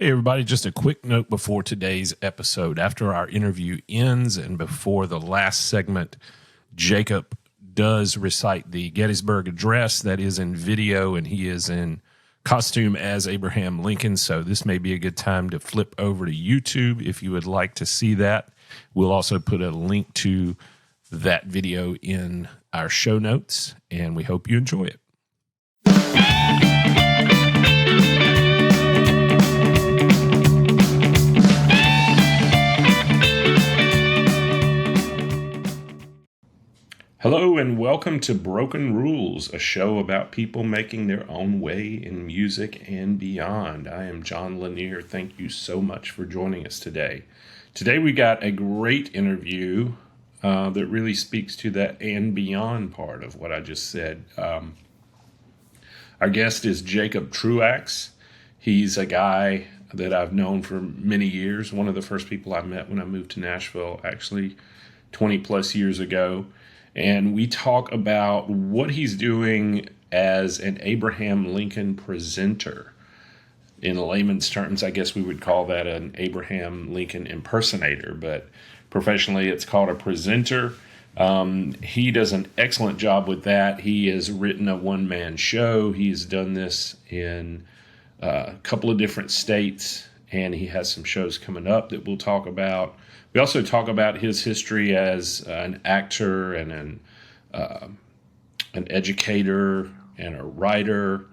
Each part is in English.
Hey, everybody, just a quick note before today's episode. After our interview ends and before the last segment, Jacob does recite the Gettysburg Address that is in video, and he is in costume as Abraham Lincoln. So this may be a good time to flip over to YouTube if you would like to see that. We'll also put a link to that video in our show notes, and we hope you enjoy it. Hello and welcome to Broken Rules, a show about people making their own way in music and beyond. I am John Lanier. Thank you so much for joining us today. Today we got a great interview that really speaks to that and beyond part of what I just said. Our guest is Jacob Truax. He's a guy that I've known for many years. One of the first people I met when I moved to Nashville, actually 20 plus years ago. And we talk about what he's doing as an Abraham Lincoln presenter. In layman's terms, I guess we would call that an Abraham Lincoln impersonator, but professionally it's called a presenter. He does an excellent job with that. He has written a one-man show. He's done this in a couple of different states, and he has some shows coming up that we'll talk about. We also talk about his history as an actor and an educator and a writer,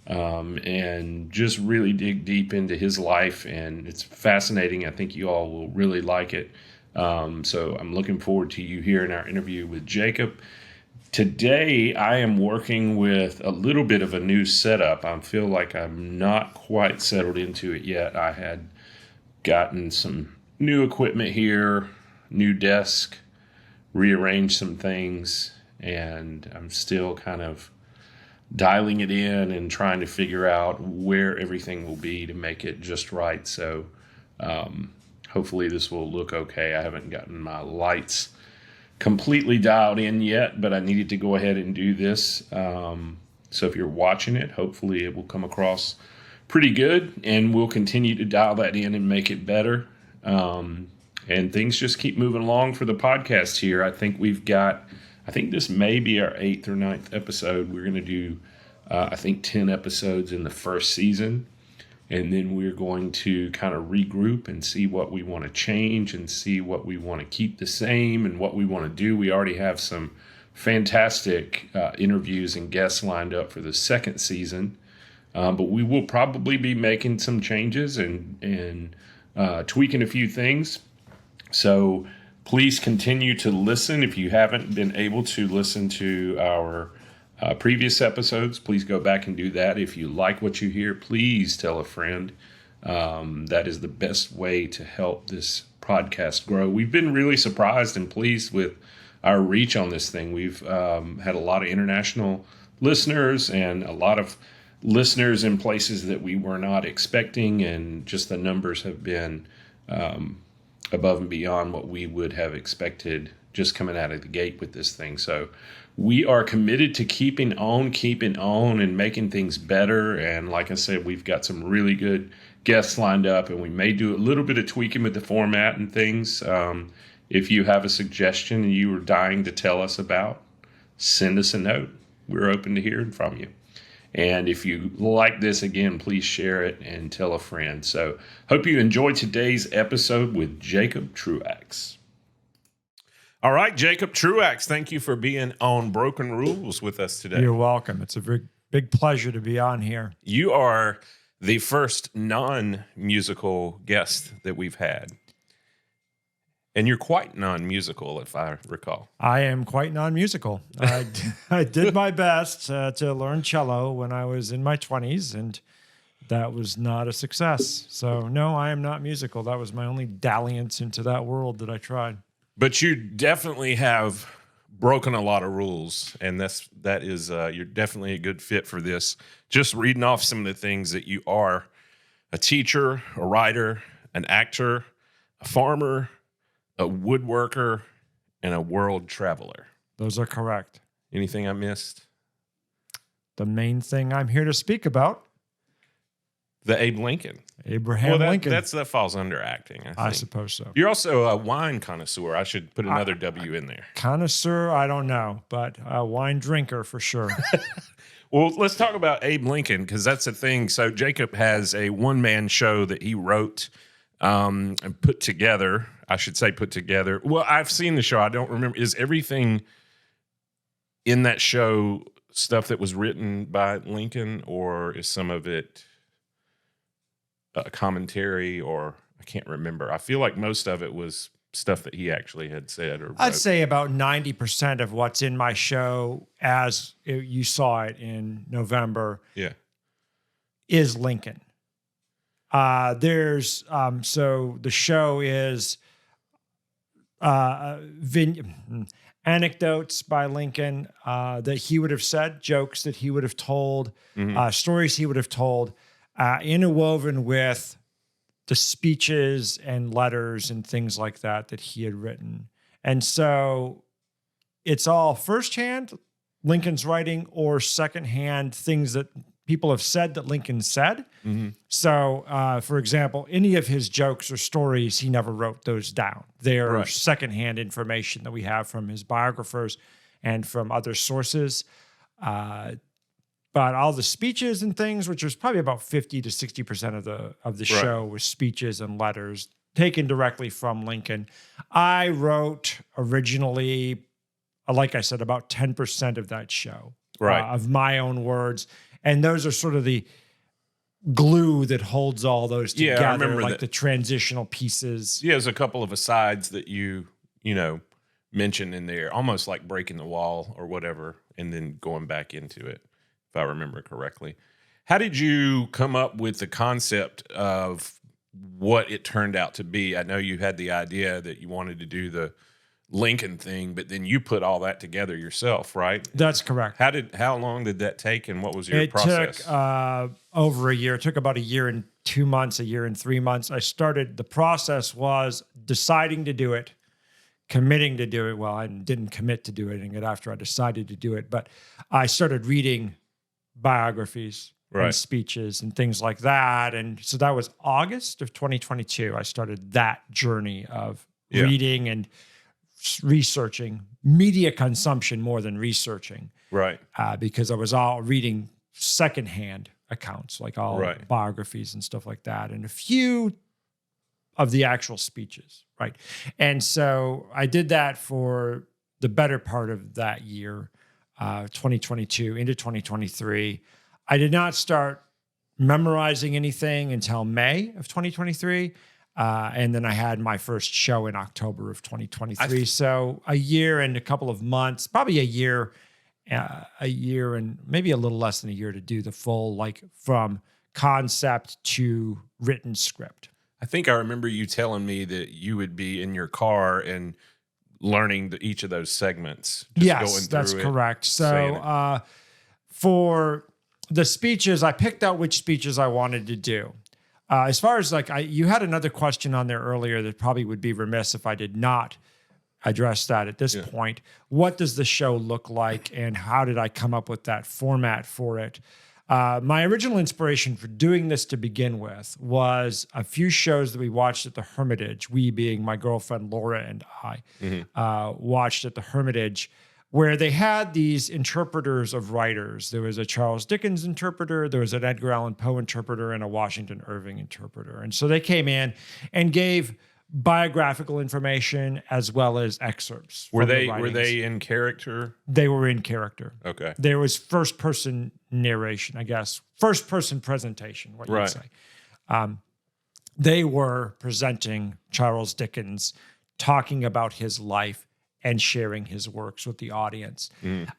and just really dig deep into his life. And it's fascinating. I think you all will really like it. So I'm looking forward to you hearing our interview with Jacob. Today, I am working with a little bit of a new setup. I feel like I'm not quite settled into it yet. I had gotten some new equipment here, new desk, rearranged some things, and I'm still kind of dialing it in and trying to figure out where everything will be to make it just right. So hopefully this will look okay. I haven't gotten my lights completely dialed in yet, but I needed to go ahead and do this. So if you're watching it, hopefully it will come across pretty good, and we'll continue to dial that in and make it better. And things just keep moving along for the podcast here. I think this may be our 8th or 9th episode. We're going to do, 10 episodes in the first season. And then we're going to kind of regroup and see what we want to change and see what we want to keep the same and what we want to do. We already have some fantastic interviews and guests lined up for the second season. But we will probably be making some changes and tweaking a few things. So please continue to listen. If you haven't been able to listen to our previous episodes, please go back and do that. If you like what you hear, please tell a friend. That is the best way to help this podcast grow. We've been really surprised and pleased with our reach on this thing. We've had a lot of international listeners and a lot of listeners in places that we were not expecting, and just the numbers have been above and beyond what we would have expected just coming out of the gate with this thing. So we are committed to keeping on, and making things better. And like I said, we've got some really good guests lined up, and we may do a little bit of tweaking with the format and things. If you have a suggestion and you were dying to tell us about, send us a note. We're open to hearing from you. And if you like this, again, please share it and tell a friend. So hope you enjoyed today's episode with Jacob Truax. All right, Jacob Truax, thank you for being on Broken Rules with us today. You're welcome. It's a big pleasure to be on here. You are the first non-musical guest that we've had. And you're quite non-musical, if I recall. I am quite non-musical. I did my best to learn cello when I was in my 20s, and that was not a success. So, no, I am not musical. That was my only dalliance into that world that I tried. But you definitely have broken a lot of rules, and that is you're definitely a good fit for this. Just reading off some of the things that you are: a teacher, a writer, an actor, a farmer, a woodworker, and a world traveler. Those are correct. Anything I missed? The main thing I'm here to speak about The Abe Lincoln. Abraham Lincoln. That falls under acting, I think. I suppose so. You're also a wine connoisseur. I should put another W in there. Connoisseur, I don't know, but a wine drinker for sure. Well, let's talk about Abe Lincoln, because that's the thing. So Jacob has a one-man show that he wrote and put together. I should say put together. Well, I've seen the show. I don't remember. Is everything in that show stuff that was written by Lincoln, or is some of it a commentary, or I can't remember. I feel like most of it was stuff that he actually had said or wrote. I'd say about 90% of what's in my show, as you saw it in November, is Lincoln. There's so the show is anecdotes by Lincoln that he would have said, jokes that he would have told, stories he would have told, interwoven with the speeches and letters and things like that he had written. And so it's all firsthand Lincoln's writing, or secondhand things that people have said that Lincoln said. So, for example, any of his jokes or stories, he never wrote those down. They're secondhand information that we have from his biographers and from other sources. But all the speeches and things, which was probably about 50 to 60% of the show, was speeches and letters taken directly from Lincoln. I wrote originally, like I said, about 10% of that show, of my own words. And those are sort of the glue that holds all those together, I remember like the transitional pieces. Yeah, there's a couple of asides that you mentioned in there, almost like breaking the wall or whatever, and then going back into it, if I remember correctly. How did you come up with the concept of what it turned out to be? I know you had the idea that you wanted to do the Lincoln thing, but then you put all that together yourself, right? That's correct. How long did that take, and what was your process? It took over a year. It took about a year and 2 months, a year and 3 months. The process was deciding to do it, committing to do it. Well, I didn't commit to do it after I decided to do it, but I started reading biographies and speeches and things like that. And so that was August of 2022. I started that journey of reading and researching, media consumption more than researching. Because I was all reading secondhand accounts, like all biographies and stuff like that, and a few of the actual speeches. And so I did that for the better part of that year, 2022 into 2023. I did not start memorizing anything until May of 2023. And then I had my first show in October of 2023. So a year and a couple of months, probably a year and maybe a little less than a year to do the full, like from concept to written script. I think I remember you telling me that you would be in your car and learning each of those segments. Yes, that's correct. So for the speeches, I picked out which speeches I wanted to do. As far as you had another question on there earlier that probably would be remiss if I did not address that at this point. What does the show look like, and how did I come up with that format for it? My original inspiration for doing this to begin with was a few shows that we watched at the Hermitage, we being my girlfriend Laura and I, watched at the Hermitage, where they had these interpreters of writers. There was a Charles Dickens interpreter, there was an Edgar Allan Poe interpreter, and a Washington Irving interpreter. And so they came in and gave biographical information as well as excerpts. Were they in character? They were in character. Okay. There was first-person narration, I guess. First-person presentation, what you'd say. They were presenting Charles Dickens, talking about his life, and sharing his works with the audience.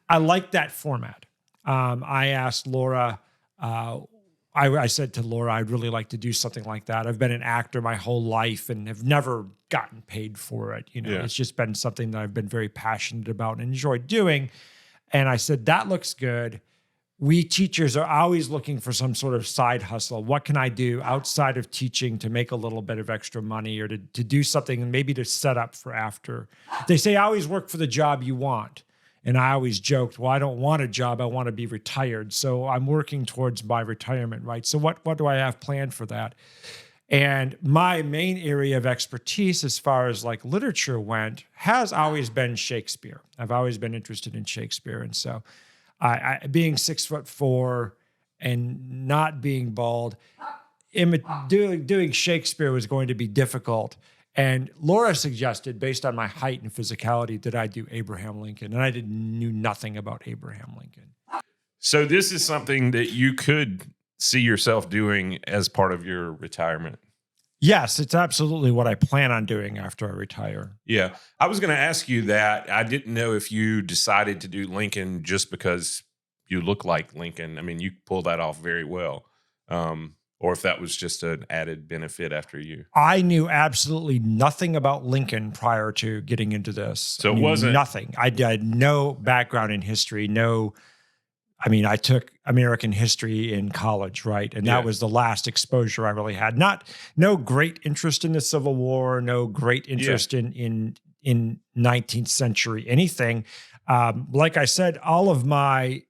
I like that format. I asked Laura, I said to Laura, I'd really like to do something like that. I've been an actor my whole life and have never gotten paid for it. It's just been something that I've been very passionate about and enjoyed doing. And I said, that looks good. We teachers are always looking for some sort of side hustle. What can I do outside of teaching to make a little bit of extra money, or to do something and maybe to set up for after? They say always work for the job you want. And I always joked, well, I don't want a job. I want to be retired. So I'm working towards my retirement, right? So what do I have planned for that? And my main area of expertise as far as like literature went has always been Shakespeare. I've always been interested in Shakespeare. And so I being 6'4" and not being bald, doing Shakespeare was going to be difficult. And Laura suggested, based on my height and physicality, that I do Abraham Lincoln. And I knew nothing about Abraham Lincoln. So this is something that you could see yourself doing as part of your retirement. Yes, it's absolutely what I plan on doing after I retire. Yeah. I was going to ask you that. I didn't know if you decided to do Lincoln just because you look like Lincoln. I mean, you pull that off very well. Or if that was just an added benefit after you. I knew absolutely nothing about Lincoln prior to getting into this. So it wasn't nothing. I had no background in history. I took American history in college, right? And that was the last exposure I really had. No great interest in the Civil War, no great interest in 19th century anything. Like I said, all of my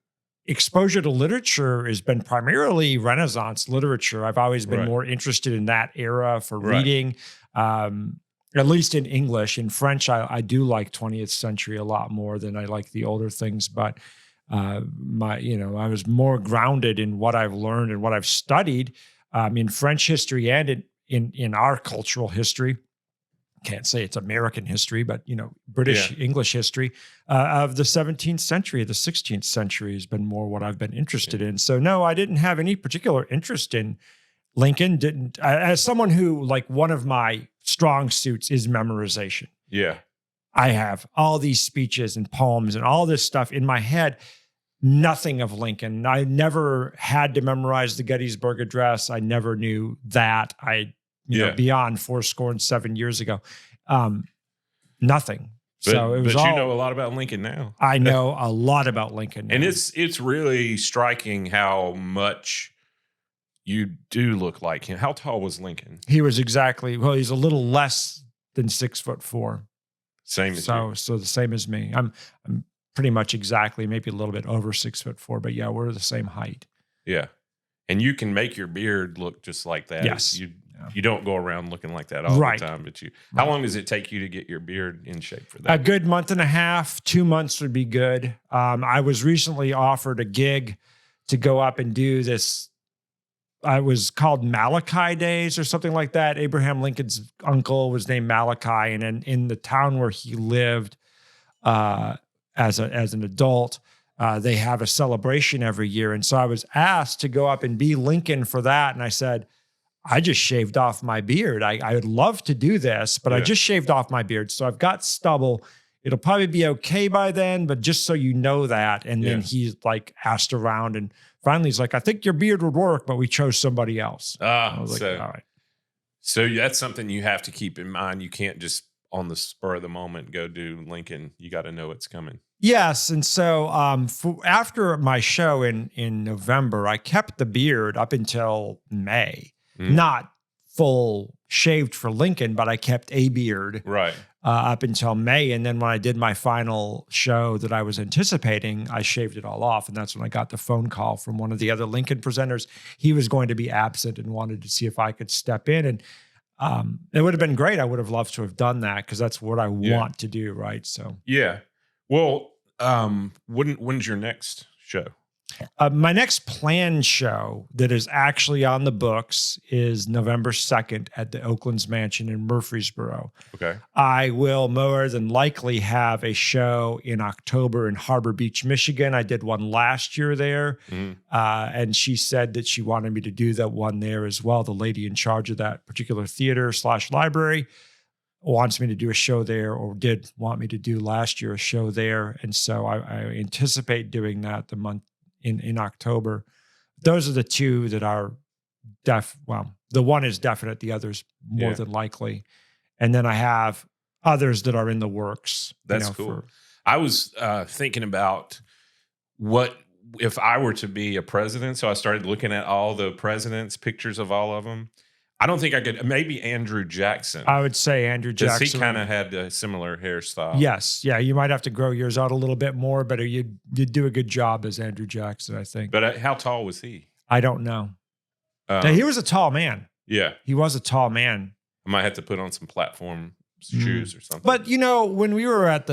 exposure to literature has been primarily Renaissance literature. I've always been more interested in that era for reading, at least in English. In French, I do like 20th century a lot more than I like the older things. But I was more grounded in what I've learned and what I've studied in French history and in our cultural history. Can't say it's American history, but British English history of the 17th century, the 16th century has been more what I've been interested in. So no, I didn't have any particular interest in Lincoln. As someone who, like, one of my strong suits is memorization. Yeah. I have all these speeches and poems and all this stuff in my head. Nothing of Lincoln. I never had to memorize the Gettysburg Address. I never knew that. Beyond 7 years ago, nothing. So it was. But you know a lot about Lincoln now. I know a lot about Lincoln now. And it's really striking how much you do look like him. How tall was Lincoln? He was he's a little less than 6'4". Same as you. So the same as me. I'm pretty much exactly, maybe a little bit over 6'4", but yeah, we're the same height. Yeah. And you can make your beard look just like that. Yes. You don't go around looking like that all the time, but how long does it take you to get your beard in shape for that? A good month and a half, 2 months would be good. I was recently offered a gig to go up and do this. I was called Malachi Days or something like that. Abraham Lincoln's uncle was named Malachi, and in the town where he lived as an adult, they have a celebration every year. And so I was asked to go up and be Lincoln for that. And I said, I just shaved off my beard. I would love to do this, but I just shaved off my beard. So I've got stubble. It'll probably be okay by then, but just so you know that. And then he's like asked around, and finally he's like, I think your beard would work, but we chose somebody else. I was like, all right. So that's something you have to keep in mind. You can't just on the spur of the moment go do Lincoln. You got to know it's coming. Yes. And so after my show in November, I kept the beard up until May. Not full shaved for Lincoln, but I kept a beard up until May. And then when I did my final show that I was anticipating, I shaved it all off. And that's when I got the phone call from one of the other Lincoln presenters. He was going to be absent and wanted to see if I could step in. And it would have been great. I would have loved to have done that because that's what I want to do, right? So well, when's your next show? My next planned show that is actually on the books is November 2nd at the Oakland's Mansion in Murfreesboro. Okay. I will more than likely have a show in October in Harbor Beach, Michigan. I did one last year there. And she said that she wanted me to do that one there as well. The lady in charge of that particular theater/library wants me to do a show there, or did want me to do last year a show there. And so I anticipate doing that the month in October. Those are the two that are the one is definite, the other's more than likely. And then I have others that are in the works. That's cool. I was thinking about what if I were to be a president. So I started looking at all the presidents, pictures of all of them. I don't think I could. Maybe Andrew Jackson. I would say Andrew Because Jackson. he kind of had a similar hairstyle. Yes. Yeah. You might have to grow yours out a little bit more, but you'd do a good job as Andrew Jackson, I think. But how tall was he? I don't know. He was a tall man. Yeah. He was a tall man. I might have to put on some platform shoes or something. But when we were at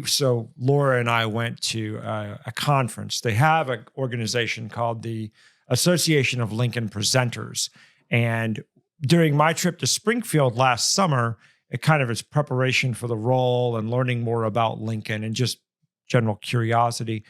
so Laura and I went to a conference. They have an organization called the Association of Lincoln Presenters. And during my trip to Springfield last summer, it kind of is preparation for the role and learning more about Lincoln and just general curiosity.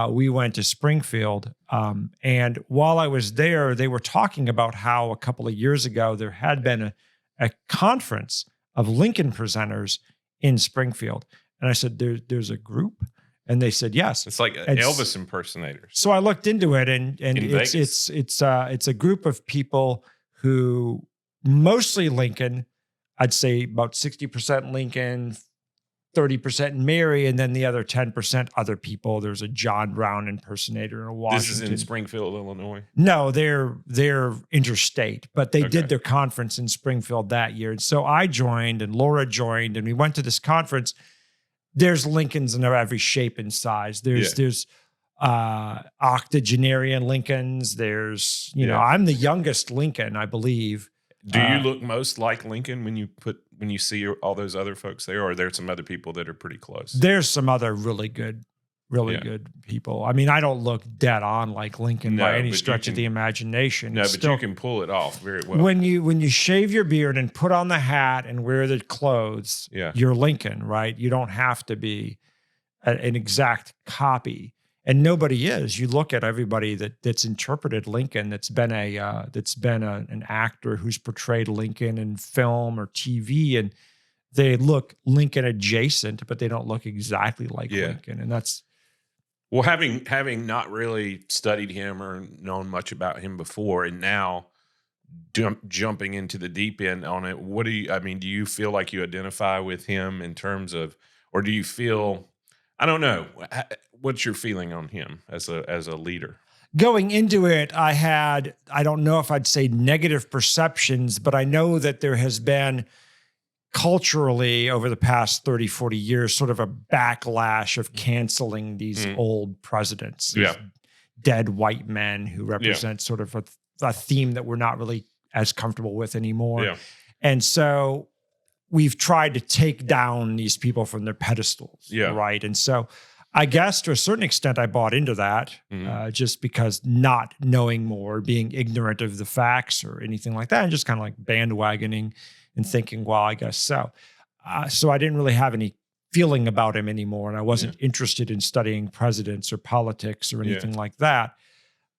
We went to Springfield. And while I was there, they were talking about how a couple of years ago, there had been a conference of Lincoln presenters in Springfield. And I said, there's a group? And they said, yes. It's like Elvis impersonators. So I looked into it, and it's a group of people who mostly Lincoln. I'd say about 60% Lincoln, 30% Mary, and then the other 10% other people. There's a John Brown impersonator in Washington. This is in Springfield, Illinois? No, they're interstate, but they did their conference in Springfield that year. And so I joined, and Laura joined, and we went to this conference. There's Lincolns in every shape and size. There's octogenarian Lincolns. There's, I'm the youngest Lincoln, I believe. Do you look most like Lincoln when you see all those other folks there, or are there some other people that are pretty close? There's some other really good people. I mean, I don't look dead on like Lincoln by any stretch of the imagination. No, but you can pull it off very well. When you shave your beard and put on the hat and wear the clothes, you're Lincoln, right? You don't have to be an exact copy. And nobody is. You look at everybody that's interpreted Lincoln, that's been an actor who's portrayed Lincoln in film or TV, and they look Lincoln adjacent, but they don't look exactly like Lincoln. And that's having not really studied him or known much about him before, and now jumping into the deep end on it. Do you feel like you identify with him in terms of, or do you feel? I don't know. What's your feeling on him as a leader? Going into it, I don't know if I'd say negative perceptions, but I know that there has been culturally over the past 30, 40 years, sort of a backlash of canceling these old presidents, these dead white men who represent sort of a theme that we're not really as comfortable with anymore. Yeah. And so we've tried to take down these people from their pedestals, right? And so I guess to a certain extent, I bought into that just because not knowing more, being ignorant of the facts or anything like that, and just kind of like bandwagoning and thinking, well, I guess so. So I didn't really have any feeling about him anymore, and I wasn't interested in studying presidents or politics or anything like that.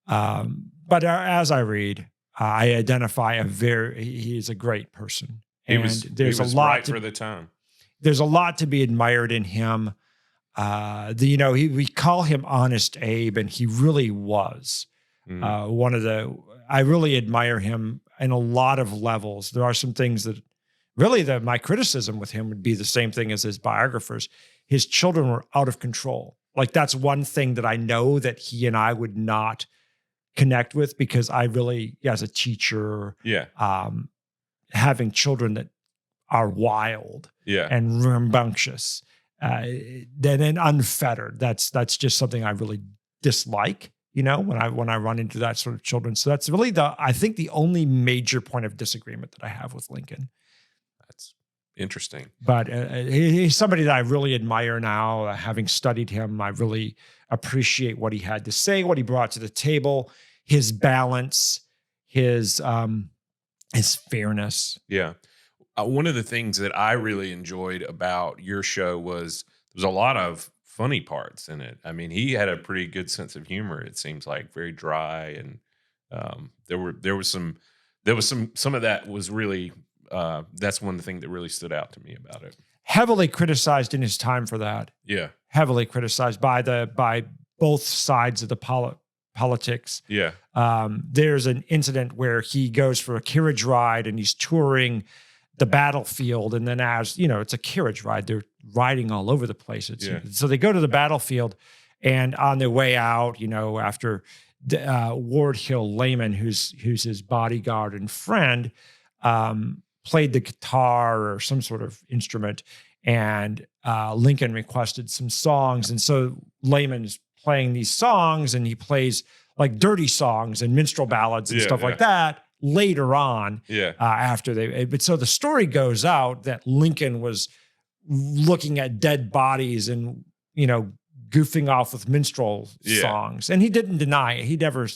But as I read, I identify he is a great person. He was right for the time. There's a lot to be admired in him. We call him Honest Abe, and he really was I really admire him in a lot of levels. There are some things that really my criticism with him would be the same thing as his biographers. His children were out of control. Like that's one thing that I know that he and I would not connect with, because I really, as a teacher, having children that are wild and rambunctious, then unfettered. That's just something I really dislike, when I run into that sort of children. So that's really I think the only major point of disagreement that I have with Lincoln. That's interesting. But he's somebody that I really admire now. Having studied him, I really appreciate what he had to say, what he brought to the table, his balance, his fairness. Yeah. One of the things that I really enjoyed about your show was there's a lot of funny parts in it. I mean, he had a pretty good sense of humor. It seems like very dry, and there was some of that was really that's one of the things that really stood out to me about it. Heavily criticized in his time for that. Yeah, heavily criticized by both sides of the politics. Yeah, there's an incident where he goes for a carriage ride and he's touring the battlefield, and then it's a carriage ride. They're riding all over the place. So they go to the battlefield, and on their way out, after Ward Hill Layman, who's his bodyguard and friend, played the guitar or some sort of instrument, and Lincoln requested some songs. And so Layman's playing these songs, and he plays like dirty songs and minstrel ballads and stuff like that later on. After but so the story goes out that Lincoln was looking at dead bodies and, goofing off with minstrel songs. And he didn't deny it. He never,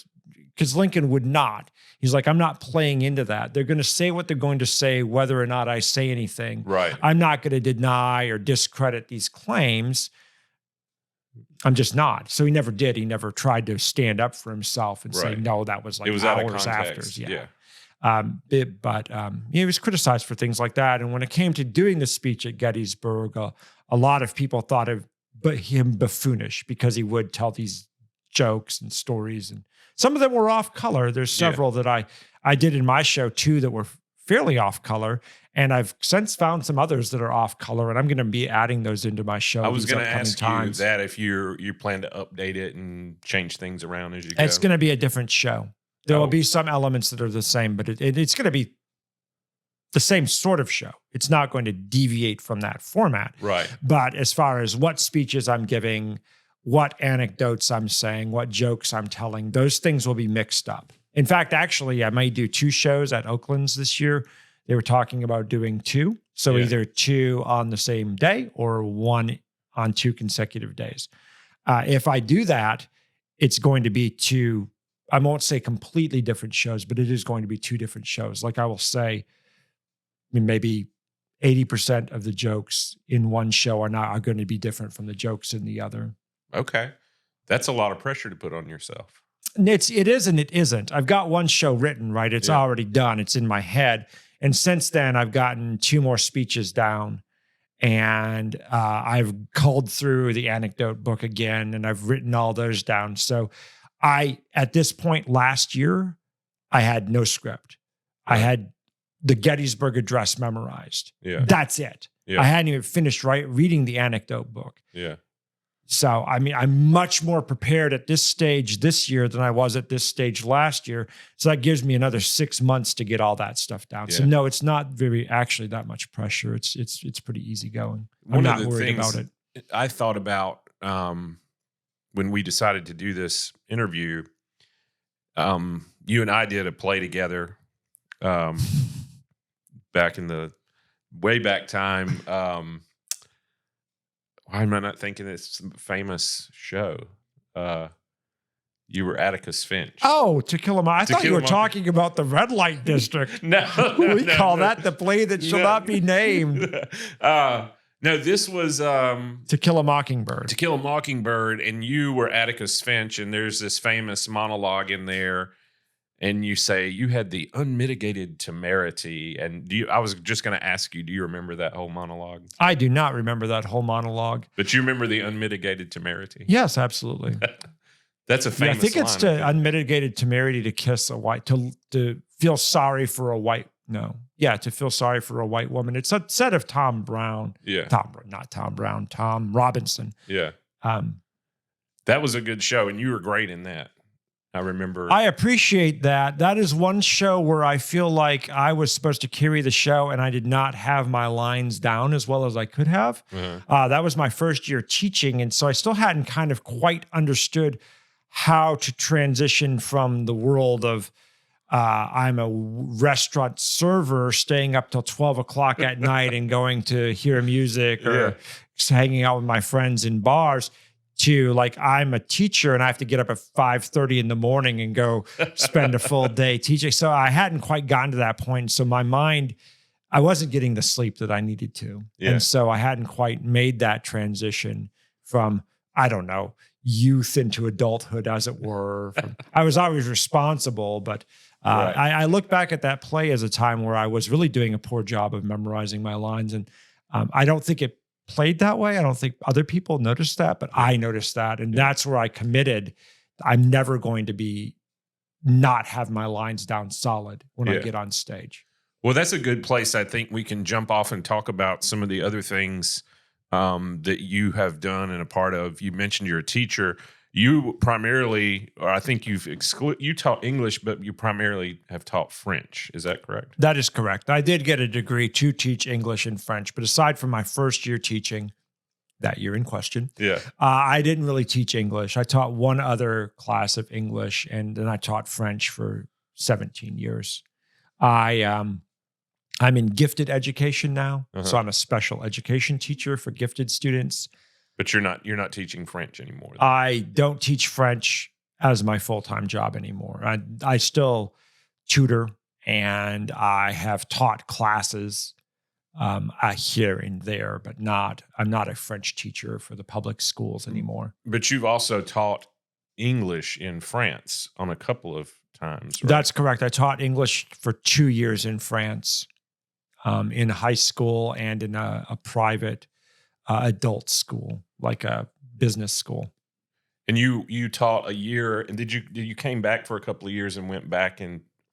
because Lincoln would not. He's like, I'm not playing into that. They're going to say what they're going to say, whether or not I say anything. Right. I'm not going to deny or discredit these claims. I'm just not. So he never did. He never tried to stand up for himself and say, no, that was like it was hours after. He was criticized for things like that. And when it came to doing the speech at Gettysburg, a lot of people thought of him buffoonish because he would tell these jokes and stories, and some of them were off color. There's several that I did in my show too that were fairly off color, and I've since found some others that are off color, and I'm going to be adding those into my show. I was going to ask you that if you plan to update it and change things around as you go. It's going to be a different show. There will be some elements that are the same, but it's going to be the same sort of show. It's not going to deviate from that format. Right. But as far as what speeches I'm giving, what anecdotes I'm saying, what jokes I'm telling, those things will be mixed up. In fact, actually, I may do 2 shows at Oakland's this year. They were talking about doing 2. So either 2 on the same day or 1 on 2 consecutive days. If I do that, it's going to be 2, I won't say completely different shows, but it is going to be 2 different shows. Like I will say, maybe 80% of the jokes in one show are going to be different from the jokes in the other. Okay. That's a lot of pressure to put on yourself. It is and it isn't. I've got one show written, right? It's already done. It's in my head. And since then, I've gotten 2 more speeches down, and I've culled through the anecdote book again, and I've written all those down. So at this point last year, I had no script. Right. I had the Gettysburg Address memorized. Yeah. That's it. Yeah. I hadn't even finished reading the anecdote book. Yeah. So, I'm much more prepared at this stage this year than I was at this stage last year. So that gives me another 6 months to get all that stuff down. Yeah. So no, it's not actually that much pressure. It's pretty easy going. I'm not worried about it. I thought about when we decided to do this interview, you and I did a play together back in the way back time. Why am I not thinking this famous show? You were Atticus Finch. Oh, To Kill a Mockingbird. I thought you were talking about the Red Light District. No, we call that the play that shall not be named. No, this was To Kill a Mockingbird. To Kill a Mockingbird, and you were Atticus Finch, and there's this famous monologue in there, and you say you had the unmitigated temerity. And I was just going to ask you, do you remember that whole monologue? I do not remember that whole monologue. But you remember the unmitigated temerity? Yes, absolutely. That's a famous I think it's to unmitigated temerity to kiss a white, to feel sorry for a white, to feel sorry for a white woman. It's a set of Tom Brown. Yeah. Tom Robinson. Yeah. That was a good show, and you were great in that. I remember. I appreciate that. That is one show where I feel like I was supposed to carry the show, and I did not have my lines down as well as I could have. Uh-huh. That was my first year teaching, and so I still hadn't kind of quite understood how to transition from the world of I'm a restaurant server staying up till 12 o'clock at night and going to hear music or hanging out with my friends in bars, to like, I'm a teacher and I have to get up at 5:30 in the morning and go spend a full day teaching. So I hadn't quite gotten to that point. So my mind, I wasn't getting the sleep that I needed to. Yeah. And so I hadn't quite made that transition from, youth into adulthood, as it were. I was always responsible, but right. I look back at that play as a time where I was really doing a poor job of memorizing my lines. And I don't think it played that way. I don't think other people noticed that, but I noticed that. And that's where I committed. I'm never going to not have my lines down solid when I get on stage. Well, that's a good place. I think we can jump off and talk about some of the other things that you have done and a part of. You mentioned you're a teacher. you primarily, or I think you taught English, but you primarily have taught French. Is that correct? That is correct. I did get a degree to teach English and French, but aside from my first year teaching, that year in question, Yeah. I didn't really teach English. I taught one other class of English, and then I taught French for 17 years. I'm in gifted education now, so I'm a special education teacher for gifted students. But you're not teaching French anymore. I don't teach French as my full-time job anymore. I still tutor, and I have taught classes here and there, but I'm not a French teacher for the public schools anymore. But you've also taught English in France on a couple of times, right? That's correct. I taught English for 2 years in France, in high school and in a private adult school, like a business school. And you taught a year, and did you came back for a couple of years and went back,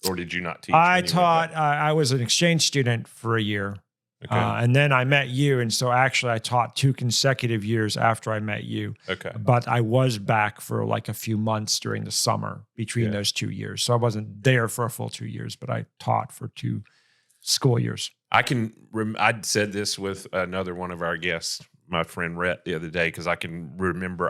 or did you not teach? I taught. I was an exchange student for a year. Okay. And then I met you. And so actually I taught 2 consecutive years after I met you. Okay. But I was back for like a few months during the summer between those 2 years. So I wasn't there for a full 2 years, but I taught for 2 school years. I said this with another one of our guests, my friend Rhett, the other day, because I can remember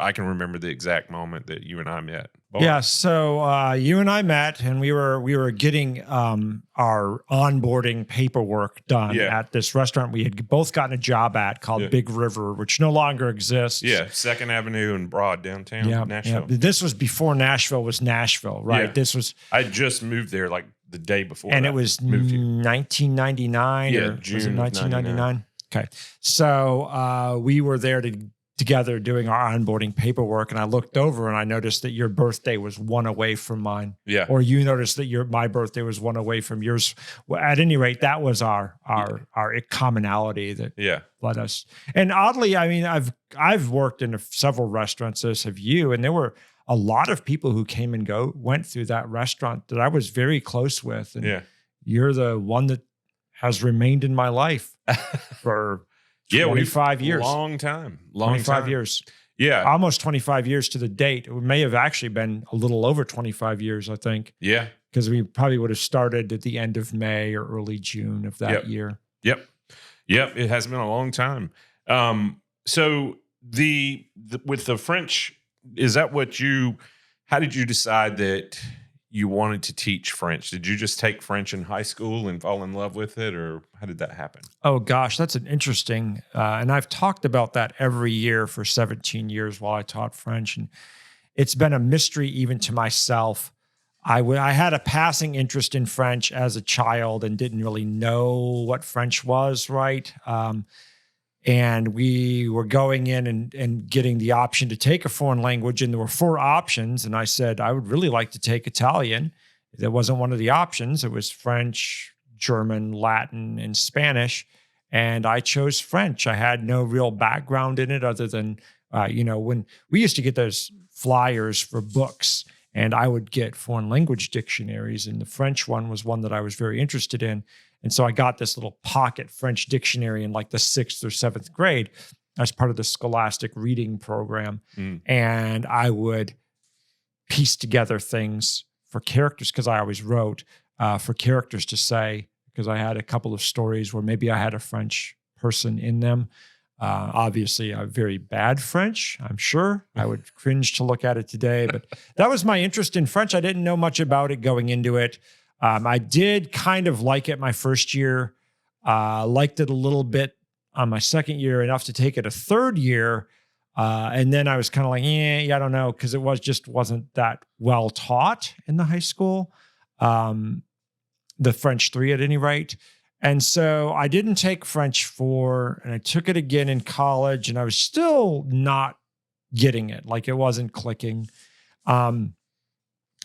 the exact moment that you and I met. Boy. Yeah, so you and I met, and we were getting our onboarding paperwork done at this restaurant we had both gotten a job at called Big River, which no longer exists. Yeah, 2nd Avenue and Broad downtown Nashville. Yeah. This was before Nashville was Nashville, right? Yeah. This was I just moved there like the day before, and it was 1999. Yeah, or June was it of 1999? Okay, so we were there together doing our onboarding paperwork, and I looked over and I noticed that your birthday was 1 away from mine. Yeah. Or you noticed that my birthday was 1 away from yours. Well, at any rate, that was our commonality that led us. And oddly, I mean, I've worked in several restaurants, as have you, and there were a lot of people who came and went through that restaurant that I was very close with. And you're the one that has remained in my life for 25 years. Long time. 25 years. Yeah. Almost 25 years to the date. It may have actually been a little over 25 years, I think. Yeah. Because we probably would have started at the end of May or early June of that year. Yep. It has been a long time. So with the French, is that how did you decide that you wanted to teach French? Did you just take French in high school and fall in love with it, or how did that happen? Oh gosh, that's an interesting, and I've talked about that every year for 17 years while I taught French, and it's been a mystery even to myself. I had a passing interest in French as a child and didn't really know what French was, right? And we were going in and getting the option to take a foreign language, and there were 4 options. And I said, I would really like to take Italian. That wasn't one of the options. It was French, German, Latin, and Spanish. And I chose French. I had no real background in it other than, when we used to get those flyers for books, and I would get foreign language dictionaries. And the French one was one that I was very interested in. And so I got this little pocket French dictionary in like the 6th or 7th grade as part of the Scholastic reading program. And I would piece together things for characters, because I always wrote for characters to say, because I had a couple of stories where maybe I had a French person in them. Obviously, a very bad French, I'm sure. I would cringe to look at it today, but that was my interest in French. I didn't know much about it going into it. I did kind of like it my first year, liked it a little bit on my second year, enough to take it a third year. And then I was kind of like, I don't know, because it wasn't that well taught in the high school, the French 3 at any rate. And so I didn't take French 4, and I took it again in college, and I was still not getting it. Like, it wasn't clicking.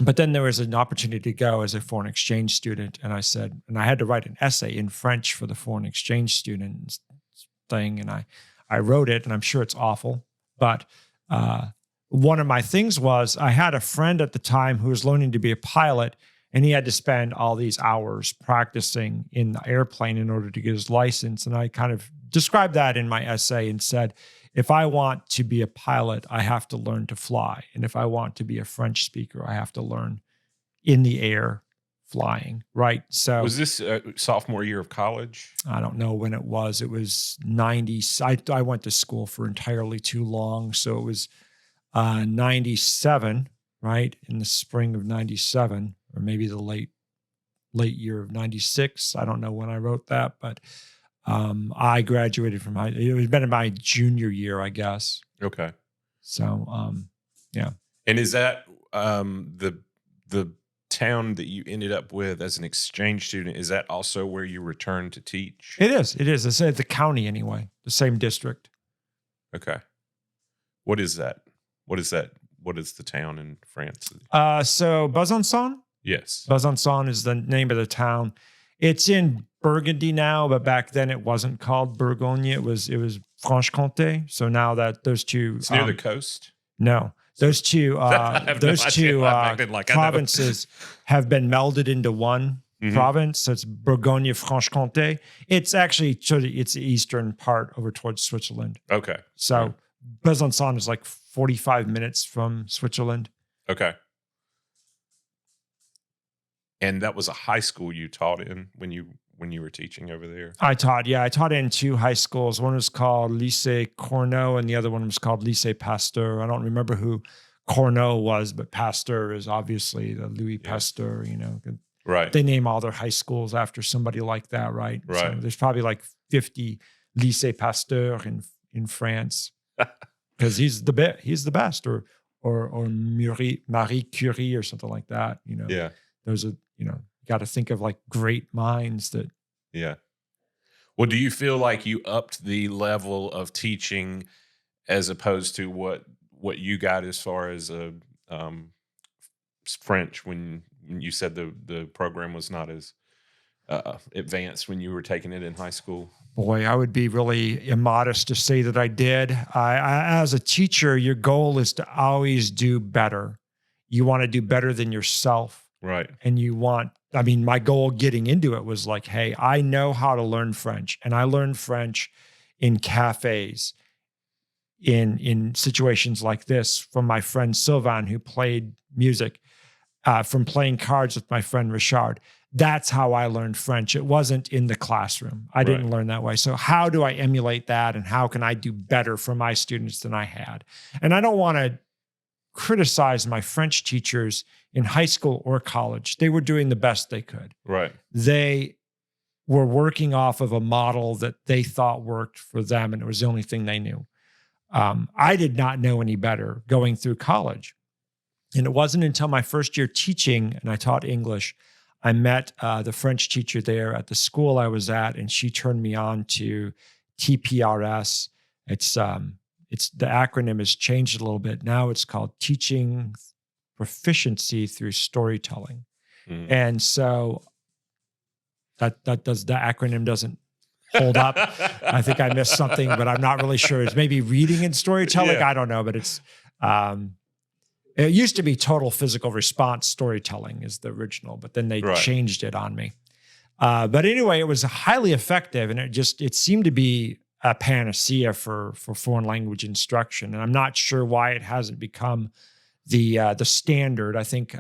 But then there was an opportunity to go as a foreign exchange student. And I said, and I had to write an essay in French for the foreign exchange student thing. And I wrote it, and I'm sure it's awful. But one of my things was I had a friend at the time who was learning to be a pilot, and he had to spend all these hours practicing in the airplane in order to get his license. And I kind of described that in my essay and said, if I want to be a pilot, I have to learn to fly. And if I want to be a French speaker, I have to learn in the air flying, right? So was this sophomore year of college? I don't know when it was. It was 90. I went to school for entirely too long. So it was 97, right? In the spring of 97, or maybe the late year of 96. I don't know when I wrote that, but I graduated from high. It was been in my junior year, I guess. Okay. So, yeah. And is that the town that you ended up with as an exchange student? Is that also where you returned to teach? It is. It is. It's at the county anyway, the same district. Okay. What is that? What is that? What is the town in France? So Besançon. Yes. Besançon is the name of the town. It's in Burgundy now, but back then it wasn't called Bourgogne. It was Franche-Comté. So now that those two, it's near the coast. No, those two provinces have been melded into one province. So it's Bourgogne-Franche-Comté. It's actually it's the eastern part over towards Switzerland. Okay. So Besançon is like 45 minutes from Switzerland. Okay. And that was a high school you taught in when you were teaching over there? I taught in two high schools. One was called Lycée Corneau, and the other one was called Lycée Pasteur. I don't remember who Corneau was, but Pasteur is obviously the Louis Pasteur. You know, right? They name all their high schools after somebody like that, right? Right. So there's probably like 50 Lycée Pasteur in France because he's the best, or Marie Curie or something like that. You know, yeah. Those are, you got to think of like great minds that. Yeah. Well, do you feel like you upped the level of teaching as opposed to what you got as far as French when you said the program was not as advanced when you were taking it in high school? Boy, I would be really immodest to say that I did. I as a teacher, your goal is to always do better. You want to do better than yourself. Right. And my goal getting into it was like, hey, I know how to learn French. And I learned French in cafes, in situations like this, from my friend Sylvain, who played music, from playing cards with my friend Richard. That's how I learned French. It wasn't in the classroom. I didn't learn that way. So how do I emulate that? And how can I do better for my students than I had? And I don't want to criticize my French teachers in high school or college. They were doing the best they could. Right. They were working off of a model that they thought worked for them, and it was the only thing they knew. I did not know any better going through college. And it wasn't until my first year teaching, and I taught English, I met the French teacher there at the school I was at, and she turned me on to TPRS. It's the acronym has changed a little bit. Now it's called Teaching Proficiency Through Storytelling. Mm. And so the acronym doesn't hold up. I think I missed something, but I'm not really sure. It's maybe reading and storytelling. Yeah. I don't know, but it's it used to be total physical response storytelling is the original, but then they changed it on me. But anyway, it was highly effective, and it seemed to be a panacea for foreign language instruction. And I'm not sure why it hasn't become the standard. I think,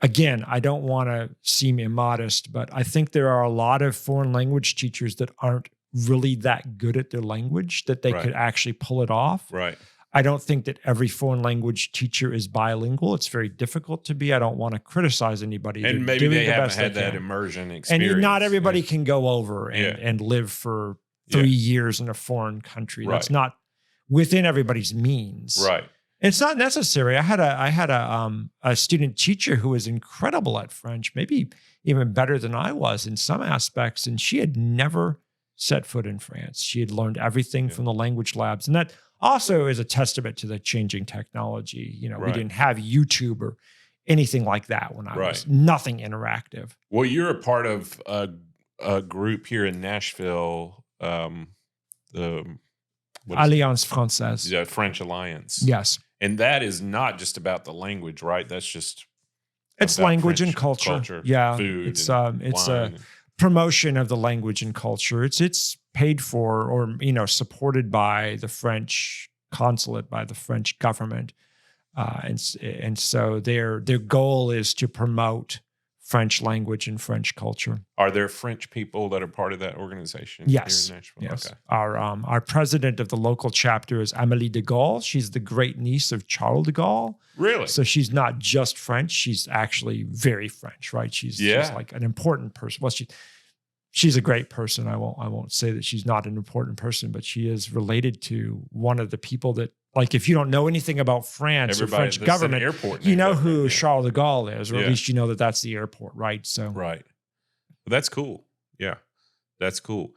again, I don't want to seem immodest, but I think there are a lot of foreign language teachers that aren't really that good at their language, that they could actually pull it off. Right. I don't think that every foreign language teacher is bilingual. It's very difficult to be. I don't want to criticize anybody. And maybe they haven't had that immersion experience. And not everybody can go over and live for 3 years in a foreign country. Right. That's not within everybody's means. Right. And it's not necessary. I had a student teacher who was incredible at French, maybe even better than I was in some aspects, and she had never set foot in France. She had learned everything from the language labs, and that also is a testament to the changing technology. We didn't have YouTube or anything like that when I was. Nothing interactive. Well, you're a part of a group here in Nashville, the Alliance Française. Yeah, French Alliance. Yes. And that is not just about the language, right? That's just it's language French and culture. Yeah, food. It's a promotion of the language and culture. It's paid for or supported by the French consulate, by the French government, and so their goal is to promote French language and French culture. Are there French people that are part of that organization? Yes. Here in Nashville? Yes. Okay. Our president of the local chapter is Amélie de Gaulle. She's the great niece of Charles de Gaulle. Really? So she's not just French. She's actually very French, right? She's like an important person. Well, she's a great person. I won't say that she's not an important person, but she is related to one of the people that, like, if you don't know anything about France or French government, you know who Charles de Gaulle is, or at least you know that that's the airport, right? So right. Well, that's cool. Yeah, that's cool.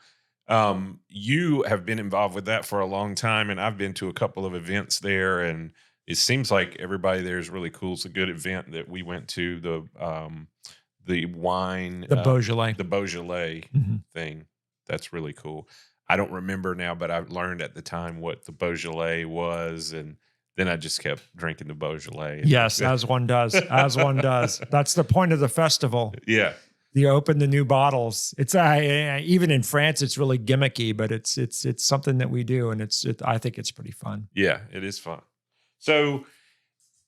You have been involved with that for a long time, and I've been to a couple of events there, and it seems like everybody there is really cool. It's a good event that we went to, the wine, the Beaujolais, thing. That's really cool. I don't remember now, but I learned at the time what the Beaujolais was, and then I just kept drinking the Beaujolais. Yes, as one does. As one does. That's the point of the festival. Yeah. You open the new bottles. It's even in France, it's really gimmicky, but it's something that we do, and I think it's pretty fun. Yeah, it is fun. So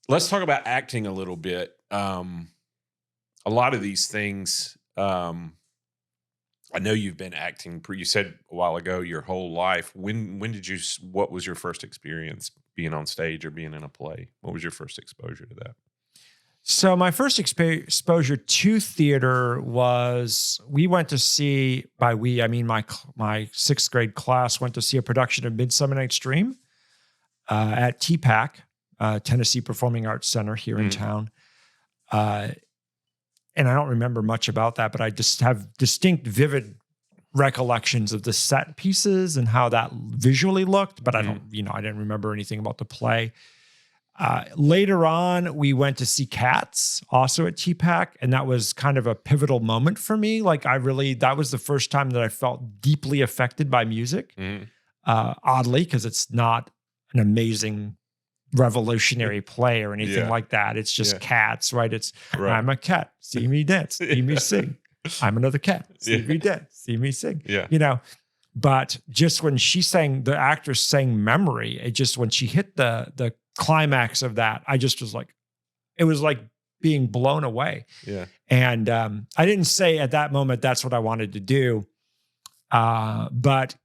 let's talk about acting a little bit. A lot of these things, I know you've been acting. You said a while ago your whole life. When did you? What was your first experience being on stage or being in a play? What was your first exposure to that? So my first exposure to theater was, we went to see, by we I mean my sixth grade class went to see a production of Midsummer Night's Dream at TPAC, Tennessee Performing Arts Center here in town. And I don't remember much about that, but I just have distinct, vivid recollections of the set pieces and how that visually looked. But I didn't remember anything about the play. Later on, we went to see Cats, also at TPAC, and that was kind of a pivotal moment for me. Like, that was the first time that I felt deeply affected by music. Oddly, because it's not an amazing revolutionary play or anything like that. It's just cats, right? I'm a cat, see me dance, see me sing. I'm another cat, see me dance, see me sing. But just when the actress sang Memory, when she hit the climax of that, I just was like, it was like being blown away. And I didn't say at that moment that's what I wanted to do. But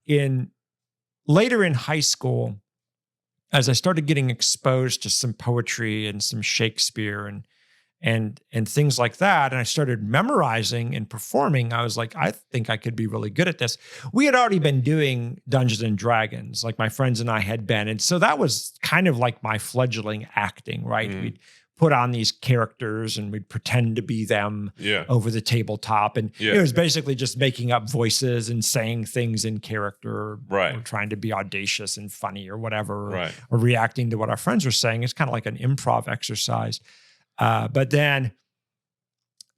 later in high school, as I started getting exposed to some poetry and some Shakespeare and things like that, and I started memorizing and performing, I was like, I think I could be really good at this. We had already been doing Dungeons and Dragons, like my friends and I had been. And so that was kind of like my fledgling acting, right? We'd put on these characters and we'd pretend to be them over the tabletop. And it was basically just making up voices and saying things in character, or trying to be audacious and funny or whatever, or reacting to what our friends were saying. It's kind of like an improv exercise. But then,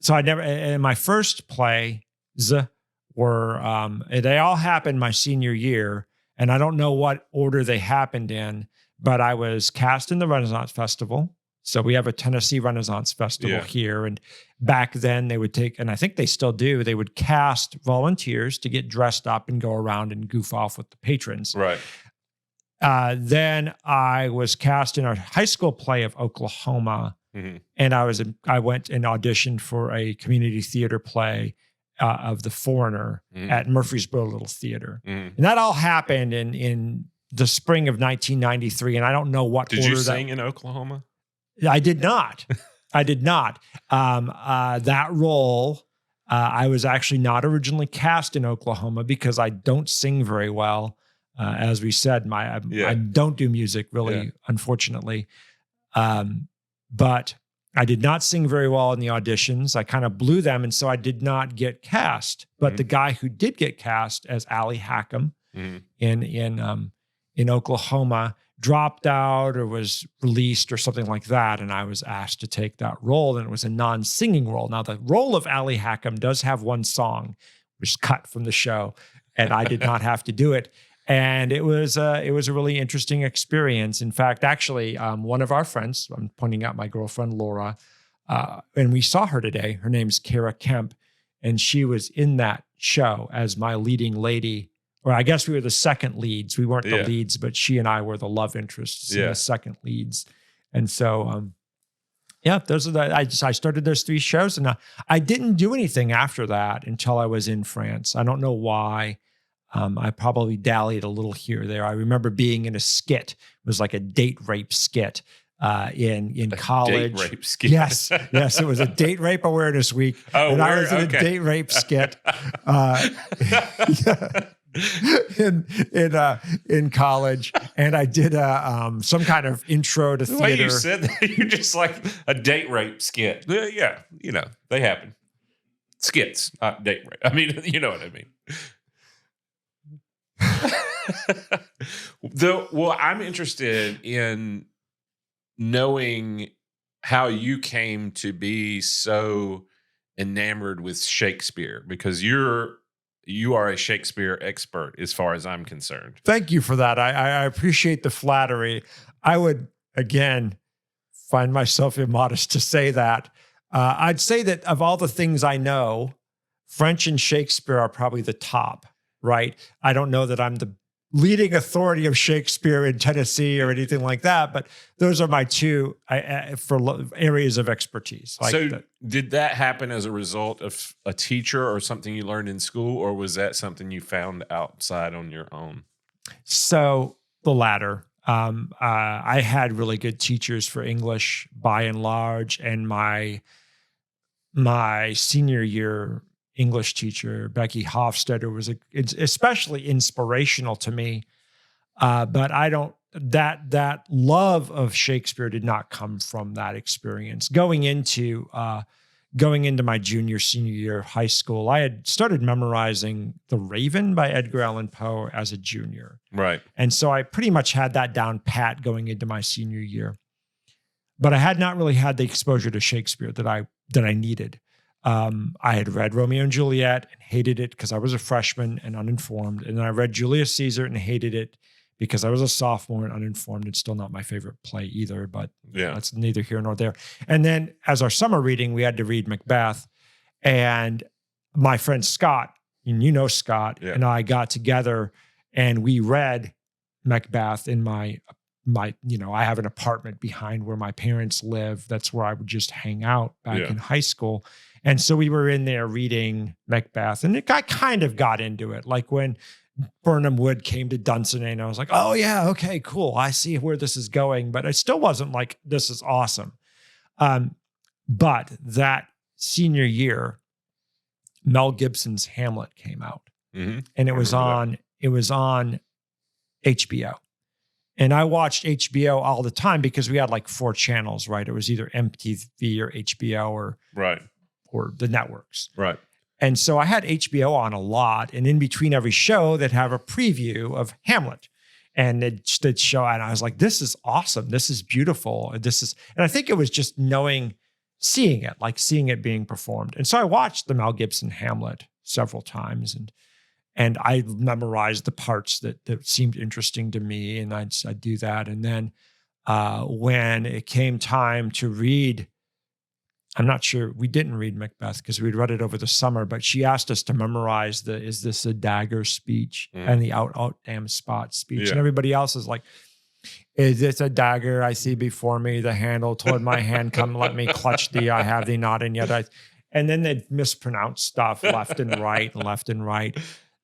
so in my first plays were, they all happened my senior year, and I don't know what order they happened in, but I was cast in the Renaissance Festival. So we have a Tennessee Renaissance Festival here. And back then they would and I think they still do, they would cast volunteers to get dressed up and go around and goof off with the patrons. Then I was cast in a high school play of Oklahoma. And I went and auditioned for a community theater play of The Foreigner at Murfreesboro Little Theater. And that all happened in the spring of 1993. And I don't know what order. Did you sing in Oklahoma? I did not. I did not. That role, I was actually not originally cast in Oklahoma because I don't sing very well. As we said, I don't do music really, unfortunately. But I did not sing very well in the auditions. I kind of blew them, and so I did not get cast. But the guy who did get cast as Allie Hackham in Oklahoma dropped out or was released or something like that, and I was asked to take that role, and it was a non-singing role. Now, the role of Allie Hackham does have one song, which is cut from the show, and I did not have to do it. And it was a really interesting experience. In fact, actually, one of our friends, I'm pointing out my girlfriend, Laura, and we saw her today. Her name's Kara Kemp, and she was in that show as my leading lady. Or I guess we were the second leads. We weren't the leads, but she and I were the love interests and the second leads. And so, those are I started those 3 shows, and I didn't do anything after that until I was in France. I don't know why. I probably dallied a little here or there. I remember being in a skit. It was like a date rape skit in college. Date rape skit. Yes, it was a date rape awareness week, and I was in a date rape skit. In college, and I did some kind of intro to theater. The way you said that, you're just like a date rape skit. Yeah, they happen. Skits, not date rape. I mean, you know what I mean. Well, I'm interested in knowing how you came to be so enamored with Shakespeare, because you are a Shakespeare expert as far as I'm concerned. Thank you for that. I appreciate the flattery. I would, again, find myself immodest to say that. I'd say that of all the things I know, French and Shakespeare are probably the top, right? I don't know that I'm the leading authority of Shakespeare in Tennessee or anything like that, but those are my 2 areas of expertise. Did that happen as a result of a teacher or something you learned in school, or was that something you found outside on your own? So the latter. I had really good teachers for English by and large, and my senior year English teacher, Becky Hofstetter, was especially inspirational to me. But that love of Shakespeare did not come from that experience. Going into my senior year of high school, I had started memorizing The Raven by Edgar Allan Poe as a junior. Right. And so I pretty much had that down pat going into my senior year. But I had not really had the exposure to Shakespeare that I needed. I had read Romeo and Juliet and hated it because I was a freshman and uninformed. And then I read Julius Caesar and hated it because I was a sophomore and uninformed. It's still not my favorite play either, but that's neither here nor there. And then as our summer reading, we had to read Macbeth. And my friend Scott, and you know Scott, and I got together and we read Macbeth in my I have an apartment behind where my parents live. That's where I would just hang out back in high school. And so we were in there reading Macbeth, and I kind of got into it. Like when Birnam Wood came to Dunsinane, I was like, oh yeah, okay, cool. I see where this is going. But it still wasn't like, this is awesome. But that senior year, Mel Gibson's Hamlet came out, and it was on HBO. And I watched HBO all the time because we had like 4 channels, right? It was either MTV or HBO or the networks. Right. And so I had HBO on a lot. And in between every show, they'd have a preview of Hamlet. And they'd show, and I was like, this is awesome. This is beautiful. And I think it was just seeing it being performed. And so I watched the Mel Gibson Hamlet several times, and I memorized the parts that seemed interesting to me, and I'd do that. And then when it came time to read, I'm not sure, we didn't read Macbeth because we'd read it over the summer, but she asked us to memorize is this a dagger speech and the out damn spot speech. And everybody else is like, is this a dagger I see before me, the handle toward my hand, come let me clutch thee, I have thee not, and yet and then they'd mispronounce stuff left and right.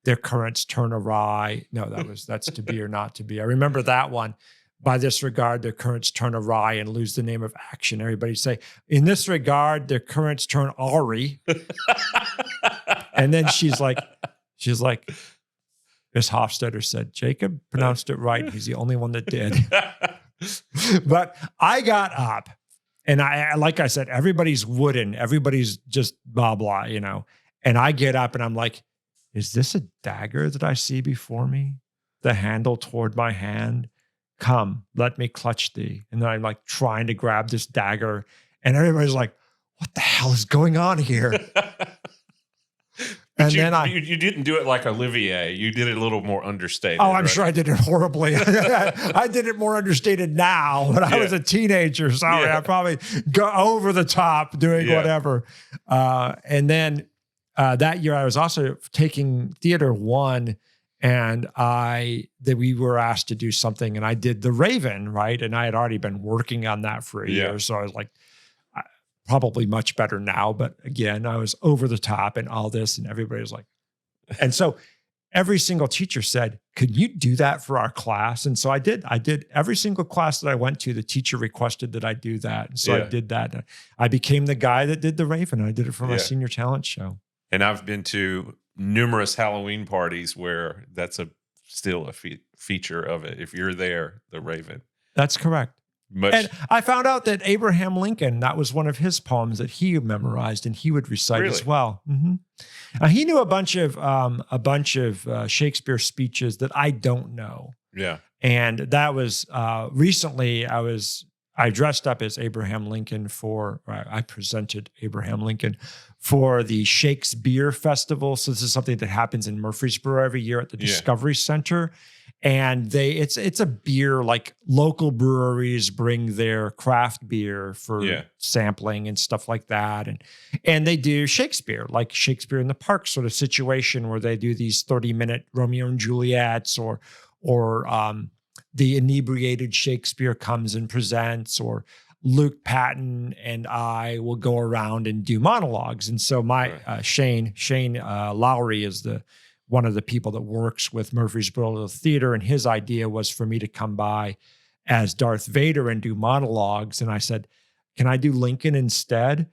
Their currents turn awry. No, that's to be or not to be. I remember that one. By this regard, their currents turn awry and lose the name of action. Everybody say, in this regard, their currents turn awry. And then she's like, Miss Hofstetter said, Jacob pronounced it right. He's the only one that did. But I got up, and like I said, everybody's wooden. Everybody's just blah, blah, And I get up and I'm like, is this a dagger that I see before me? The handle toward my hand. Come, let me clutch thee. And then I'm like trying to grab this dagger, and everybody's like, what the hell is going on here? And you didn't do it like Olivier. You did it a little more understated. Oh, I'm sure I did it horribly. I did it more understated now, but I was a teenager. Sorry, I probably go over the top doing whatever. And then that year I was also taking Theater 1, and we were asked to do something, and I did The Raven, right? And I had already been working on that for a year. So I was like, probably much better now. But again, I was over the top and all this, and everybody was like, and so every single teacher said, could you do that for our class? And so I did. I did every single class that I went to, the teacher requested that I do that. And so I did that. I became the guy that did The Raven. I did it for my senior talent show. And I've been to numerous Halloween parties where that's still a feature of it. If you're there, The Raven. That's correct. And I found out that Abraham Lincoln, that was one of his poems that he memorized and he would recite as well. He knew a bunch of Shakespeare speeches that I don't know. Yeah. And that was recently I dressed up as Abraham Lincoln I presented Abraham Lincoln for the Shakespeare Festival. So this is something that happens in Murfreesboro every year at the Discovery Center. And it's a beer, like local breweries bring their craft beer for sampling and stuff like that. And they do Shakespeare, like Shakespeare in the Park sort of situation where they do these 30-minute Romeo and Juliets or the inebriated Shakespeare comes and presents, or Luke Patton and I will go around and do monologues. And so Shane Lowry is one of the people that works with Murfreesboro Theater, and his idea was for me to come by as Darth Vader and do monologues. And I said, can I do Lincoln instead?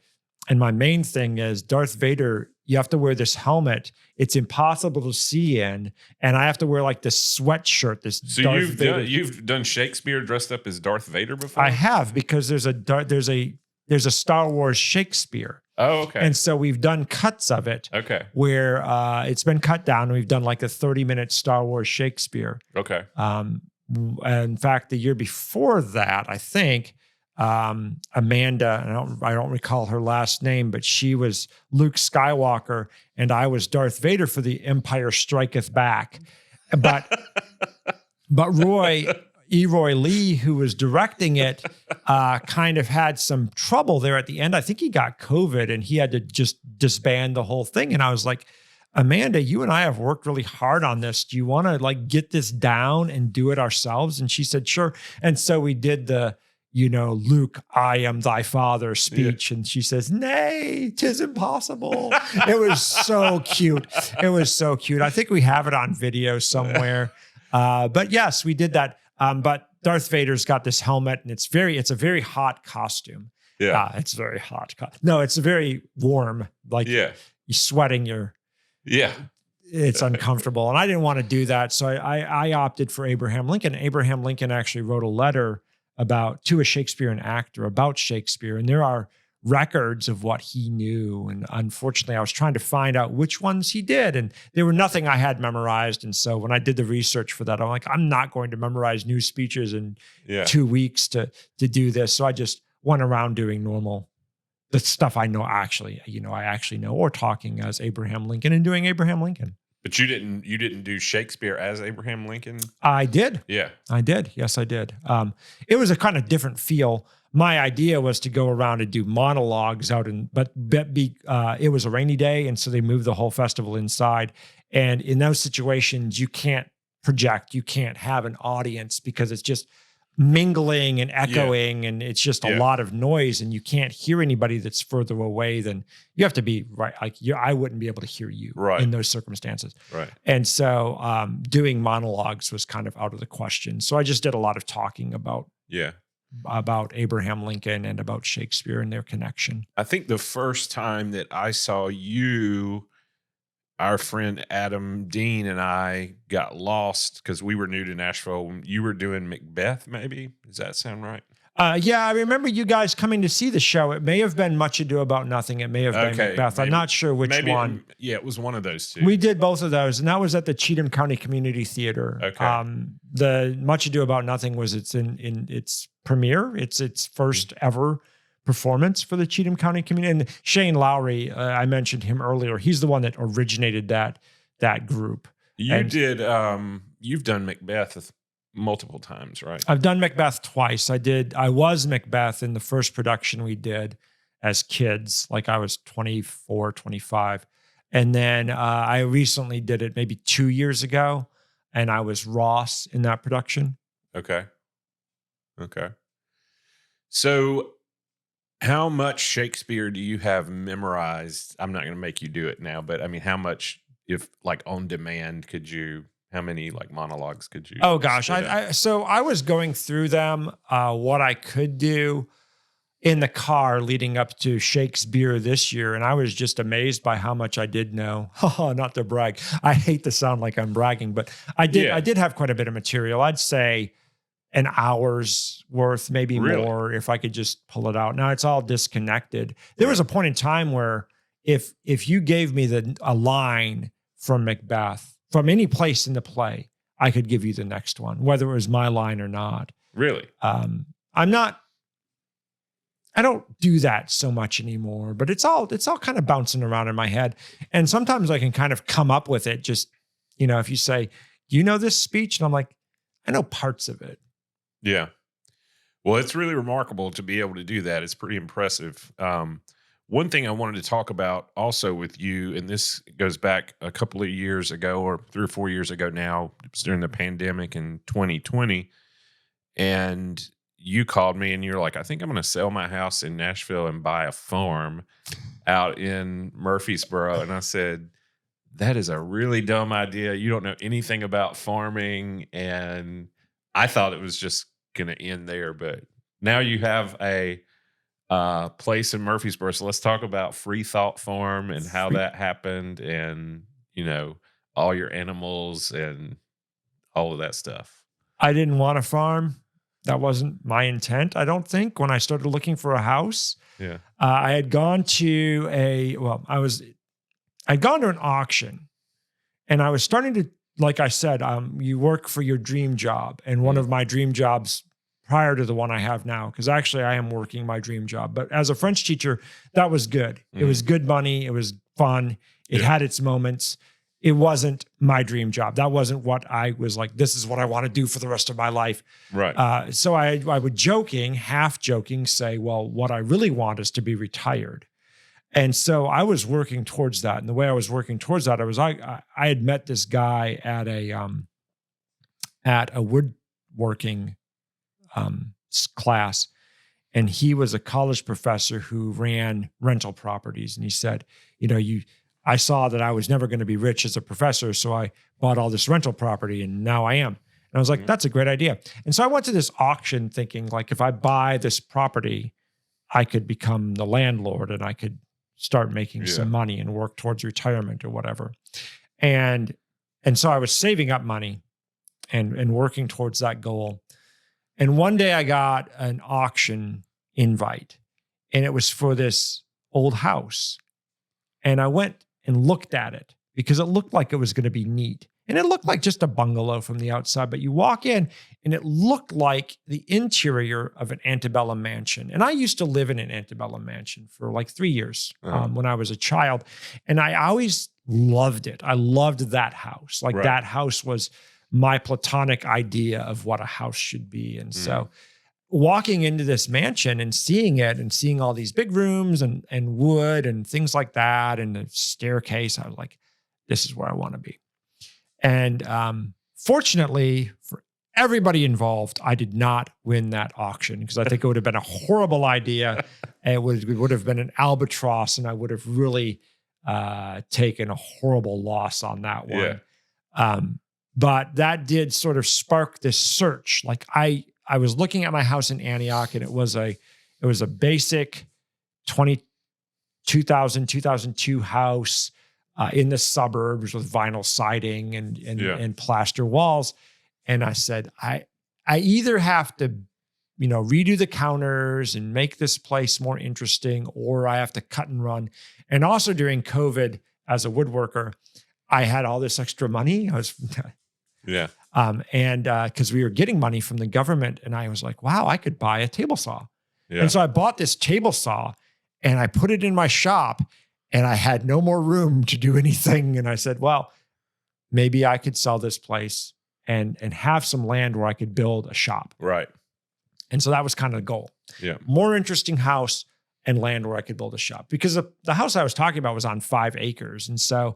And my main thing is Darth Vader, you have to wear this helmet. It's impossible to see in. And I have to wear like this sweatshirt, this Darth Vader. You've done Shakespeare dressed up as Darth Vader before? I have, because there's a Star Wars Shakespeare. Oh, okay. And so we've done cuts of it. Okay. Where it's been cut down. We've done like a 30-minute Star Wars Shakespeare. Okay. In fact, the year before that, I think, Amanda, I don't recall her last name, but she was Luke Skywalker and I was Darth Vader for The Empire Striketh Back. But Eroy Lee, who was directing it, kind of had some trouble there at the end. I think he got COVID and he had to just disband the whole thing. And I was like, Amanda, you and I have worked really hard on this. Do you want to like get this down and do it ourselves? And she said, sure. And so we did the, Luke, I am thy father speech. Yeah. And she says, nay, 'tis impossible. It was so cute. It was so cute. I think we have it on video somewhere. But yes, we did that. But Darth Vader's got this helmet and it's a very hot costume. Yeah. It's very hot. No, it's very warm. Like you're sweating it's uncomfortable. And I didn't want to do that. So I opted for Abraham Lincoln. Abraham Lincoln actually wrote a letter to a Shakespearean actor about Shakespeare. And there are records of what he knew. And unfortunately, I was trying to find out which ones he did. And there were nothing I had memorized. And so when I did the research for that, I'm like, I'm not going to memorize new speeches in 2 weeks to do this. So I just went around doing the stuff I know I actually know, or talking as Abraham Lincoln and doing Abraham Lincoln. But you didn't do Shakespeare as Abraham Lincoln? I did. Yeah. I did. Yes, I did. It was a kind of different feel. My idea was to go around and do monologues but it was a rainy day. And so they moved the whole festival inside. And in those situations, you can't project, you can't have an audience because it's just mingling and echoing and it's just a lot of noise and you can't hear anybody that's further away than you have to be right. Like I wouldn't be able to hear you in those circumstances. Right. And so doing monologues was kind of out of the question. So I just did a lot of talking about Abraham Lincoln and about Shakespeare and their connection. I think the first time that I saw you, our friend Adam Dean and I got lost because we were new to Nashville. You were doing Macbeth, maybe? Does that sound right? Yeah, I remember you guys coming to see the show. It may have been Much Ado About Nothing. It may have been Macbeth. I'm not sure which one. It was one of those two. We did both of those, and that was at the Cheatham County Community Theater. Okay. The Much Ado About Nothing was in its premiere. It's its first ever performance for the Cheatham County community. And Shane Lowry, I mentioned him earlier. He's the one that originated that group. You've done Macbeth multiple times, right? I've done Macbeth twice. I was Macbeth in the first production we did as kids, like I was 24, 25. And then I recently did it maybe 2 years ago, and I was Ross in that production. Okay. So how much Shakespeare do you have memorized? I'm not going to make you do it now, but I mean, how much, if like on demand, how many like monologues could you? Oh gosh, spit out? so I was going through them, what I could do in the car leading up to Shakespeare this year, and I was just amazed by how much I did know. Not to brag, I hate to sound like I'm bragging, but I did have quite a bit of material. I'd say an hour's worth, maybe Really? more, if I could just pull it out. Now it's all disconnected. There was a point in time where if you gave me a line from Macbeth from any place in the play, I could give you the next one, whether it was my line or not. Really? I don't do that so much anymore, but it's all kind of bouncing around in my head. And sometimes I can kind of come up with it. Just, if you say, you know this speech? And I'm like, I know parts of it. Yeah. Well, it's really remarkable to be able to do that. It's pretty impressive. One thing I wanted to talk about also with you, and this goes back a couple of years ago or 3 or 4 years ago now, it was during the pandemic in 2020. And you called me and you're like, I think I'm going to sell my house in Nashville and buy a farm out in Murfreesboro. And I said, that is a really dumb idea. You don't know anything about farming. And I thought it was just going to end there. But now you have a place in Murfreesboro. So let's talk about Free Thought Farm and how that happened and, all your animals and all of that stuff. I didn't want to farm. That wasn't my intent, I don't think, when I started looking for a house. Yeah. I had gone to I'd gone to an auction, and I was starting to, like I said, you work for your dream job. And one of my dream jobs prior to the one I have now, because actually I am working my dream job, but as a French teacher, that was good. It was good money. It was fun. It had its moments. It wasn't my dream job. That wasn't what I was like, this is what I want to do for the rest of my life. Right. So I would half joking say, well, what I really want is to be retired. And so I was working towards that. And the way I was working towards that, I had met this guy at a woodworking class. And he was a college professor who ran rental properties. And he said, I saw that I was never going to be rich as a professor, so I bought all this rental property, and now I am. And I was like, that's a great idea. And so I went to this auction thinking, like, if I buy this property, I could become the landlord and I could start making some money and work towards retirement or whatever. And so I was saving up money and working towards that goal. And one day I got an auction invite, and it was for this old house. And I went and looked at it because it looked like it was going to be neat. And it looked like just a bungalow from the outside, but you walk in and it looked like the interior of an antebellum mansion. And I used to live in an antebellum mansion for like 3 years when I was a child. And I always loved it. I loved that house. Like that house was my platonic idea of what a house should be. And so walking into this mansion and seeing it and seeing all these big rooms and wood and things like that and the staircase, I was like, this is where I want to be. And fortunately for everybody involved, I did not win that auction because I think it would have been a horrible idea. It would have been an albatross, and I would have really taken a horrible loss on that one. Yeah. But that did sort of spark this search. Like I was looking at my house in Antioch, and it was a basic 2002 house in the suburbs with vinyl siding and plaster walls. And I said, I either have to, redo the counters and make this place more interesting, or I have to cut and run. And also during COVID, as a woodworker, I had all this extra money. And because we were getting money from the government, and I was like, wow, I could buy a table saw. And so I bought this table saw and I put it in my shop, and I had no more room to do anything. And I said, well, maybe I could sell this place and have some land where I could build a shop. Right. And so that was kind of the goal. Yeah. More interesting house, and land where I could build a shop, because the house I was talking about was on 5 acres. And so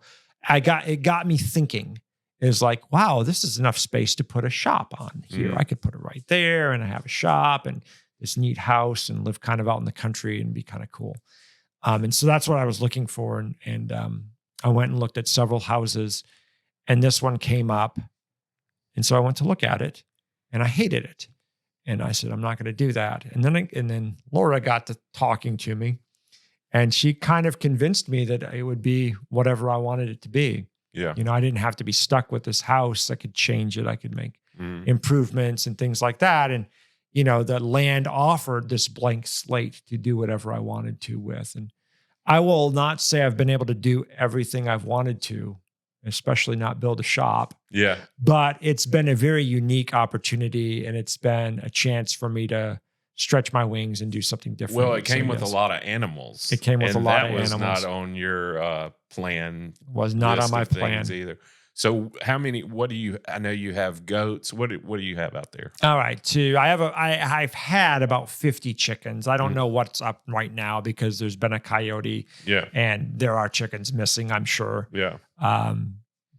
it got me thinking. It was like, wow, this is enough space to put a shop on here. I could put it right there and I have a shop and this neat house and live kind of out in the country and be kind of cool. And so that's what I was looking for. And I went and looked at several houses, and this one came up. And so I went to look at it, and I hated it. And I said, I'm not going to do that. And then Laura got to talking to me, and she kind of convinced me that it would be whatever I wanted it to be. Yeah. I didn't have to be stuck with this house. I could change it. I could make improvements and things like that. And, the land offered this blank slate to do whatever I wanted to with. And I will not say I've been able to do everything I've wanted to, especially not build a shop. Yeah. But it's been a very unique opportunity, and it's been a chance for me to stretch my wings and do something different. Well, it came with a lot of animals. It came with a lot of animals. That was not on your plan. Was not on my plan either. So I know you have goats. What do you have out there? All right. I've had about 50 chickens. I don't know what's up right now because there's been a coyote. Yeah. And there are chickens missing, I'm sure. Yeah.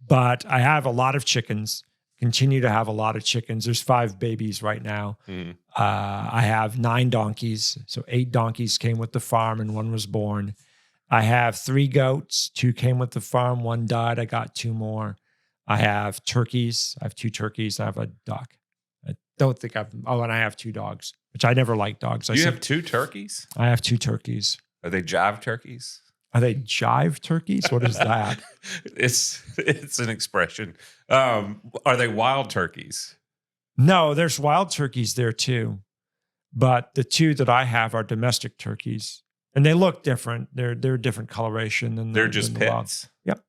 But I have a lot of chickens, continue to have a lot of chickens. There's 5 babies right now. I have 9 donkeys. So 8 donkeys came with the farm and 1 was born. I have 3 goats. 2 came with the farm. 1 died. I got 2 more. I have turkeys. I have 2 turkeys. I have a duck. I don't think and I have 2 dogs, which I never liked dogs. You have 2 turkeys? I have 2 turkeys. Are they jive turkeys? Are they jive turkeys? What is that? It's an expression. Are they wild turkeys? No, there's wild turkeys there too. But the 2 that I have are domestic turkeys. And they look different. They're a different coloration than they're just than pets. Yep.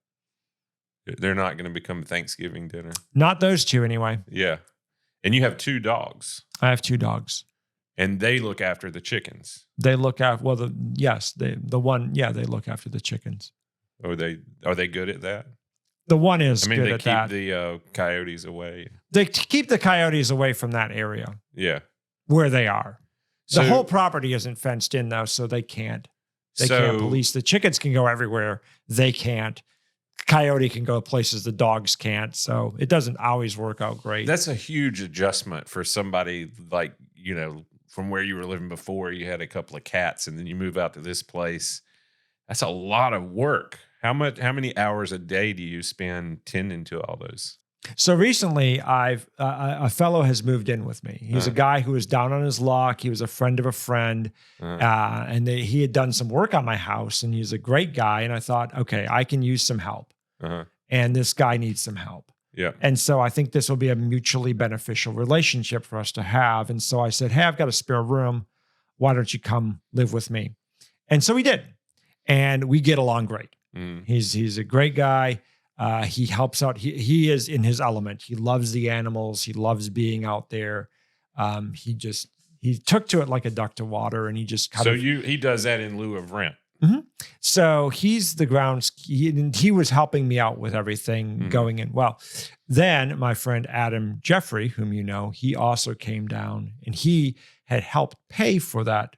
They're not going to become Thanksgiving dinner. Not those 2 anyway. Yeah. And you have 2 dogs. I have 2 dogs. And they look after the chickens. They look after they look after the chickens. Are they good at that? The one is good they at that. keep the coyotes away. They keep the coyotes away from that area. Yeah. Where they are. The whole property isn't fenced in though, so they can't. They can't police. The chickens can go everywhere. They can't. Coyote can go places the dogs can't. So it doesn't always work out great. That's a huge adjustment for somebody like, from where you were living before. You had a couple of cats and then you move out to this place. That's a lot of work. How many hours a day do you spend tending to all those? So recently, a fellow has moved in with me. He's a guy who was down on his luck. He was a friend of a friend, and he had done some work on my house. And he's a great guy. And I thought, okay, I can use some help. And this guy needs some help. Yeah. And so I think this will be a mutually beneficial relationship for us to have. And so I said, hey, I've got a spare room. Why don't you come live with me? And so he did, and we get along great. He's a great guy. He helps out. He is in his element. He loves the animals. He loves being out there. He took to it like a duck to water, and he just he does that in lieu of rent. So he's the grounds. He was helping me out with everything going in. Well, then my friend Adam Jeffrey, whom you know, he also came down, and he had helped pay for that.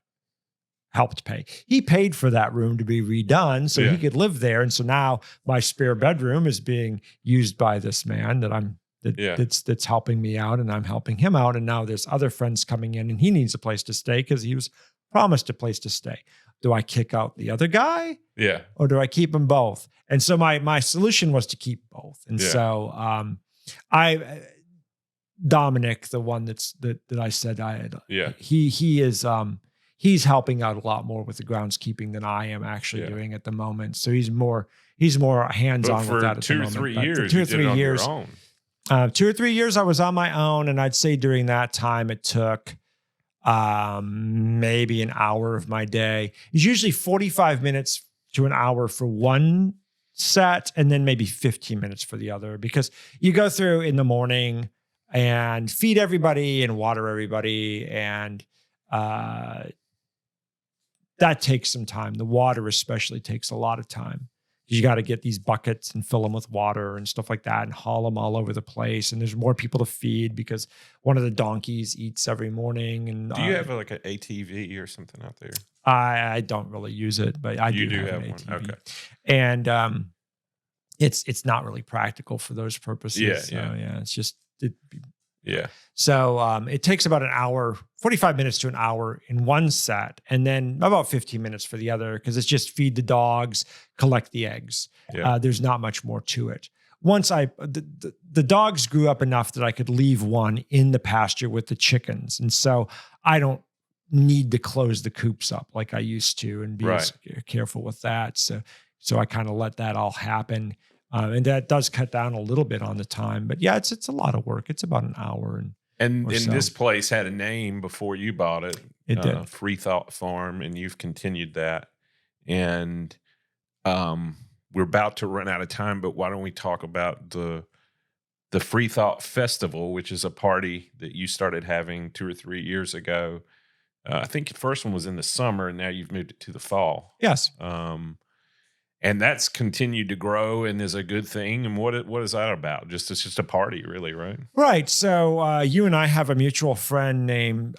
He paid for that room to be redone so he could live there. And so now my spare bedroom is being used by this man that's helping me out, and I'm helping him out. And now there's other friends coming in, and he needs a place to stay because he was promised a place to stay. Do I kick out the other guy? Yeah. Or do I keep them both? And so my solution was to keep both. And so Dominic, the one that I said I had, he is he's helping out a lot more with the groundskeeping than I am actually doing at the moment. So he's more hands-on with that at the moment. 2 or 3 years, 2 or 3 years, on your own. 2 or 3 years I was on my own, and I'd say during that time it took maybe an hour of my day. It's usually 45 minutes to an hour for one set, and then maybe 15 minutes for the other, because you go through in the morning and feed everybody and water everybody, and that takes some time. The water especially takes a lot of time You got to get these buckets and fill them with water and stuff like that and haul them all over the place. And there's more people to feed because one of the donkeys eats every morning. And do you have like an ATV or something out there? I don't really use it, but I You do do have have an one. ATV. Okay. And it's not really practical for those purposes. Yeah, So, yeah. it's just Yeah. So it takes about an hour, 45 minutes to an hour in one set, and then about 15 minutes for the other, because it's just feed the dogs, collect the eggs. Yeah. There's not much more to it. Once the dogs grew up enough that I could leave one in the pasture with the chickens. And so I don't need to close the coops up like I used to and be as careful with that. So I kind of let that all happen. And that does cut down a little bit on the time, but yeah, it's a lot of work. It's about an hour. And so. this place had a name before you bought it. It did. Free Thought Farm, and you've continued that. And we're about to run out of time, but why don't we talk about the Free Thought Festival, which is a party that you started having 2 or 3 years ago. I think the first one was in the summer, and now you've moved it to the fall. Yes. And that's continued to grow and is a good thing. And what is that about? It's just a party, really, right? Right. So you and I have a mutual friend named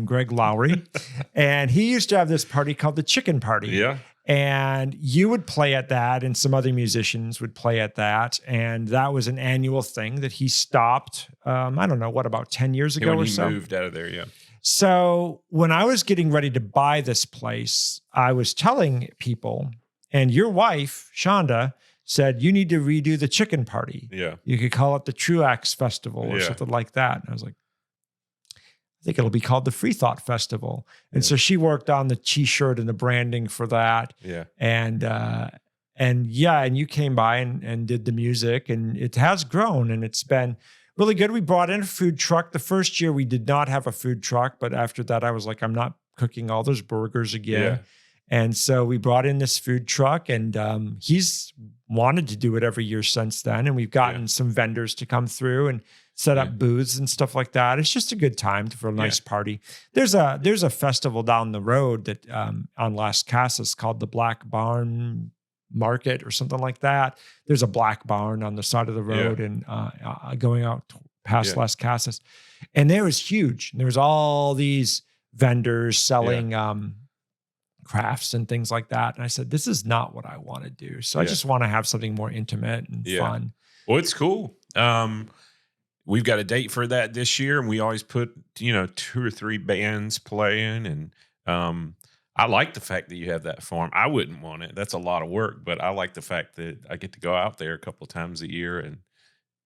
Greg Lowry, and he used to have this party called the Chicken Party. Yeah. And you would play at that, and some other musicians would play at that. And that was an annual thing that he stopped, I don't know, about 10 years ago when or he so? moved out of there, yeah. So when I was getting ready to buy this place, I was telling people, and your wife, Shonda, said, you need to redo the Chicken Party. Yeah. You could call it the Truax Festival or something like that. And I was like, I think it'll be called the Free Thought Festival. And so she worked on the t-shirt and the branding for that. Yeah. And you came by and did the music, and it has grown, and it's been really good. We brought in a food truck. The first year we did not have a food truck, but after that I was like, I'm not cooking all those burgers again. Yeah. And so we brought in this food truck, and he's wanted to do it every year since then. And we've gotten some vendors to come through and set up booths and stuff like that. It's just a good time for a nice party. There's a festival down the road that on Las Casas called the Black Barn Market or something like that. There's a black barn on the side of the road and going out past Las Casas. And there was huge. There was all these vendors selling crafts and things like that. And I said, this is not what I want to do. So I just want to have something more intimate and fun. Well, it's cool. We've got a date for that this year, and we always put, 2 or 3 bands playing. And I like the fact that you have that farm. I wouldn't want it. That's a lot of work, but I like the fact that I get to go out there a couple of times a year and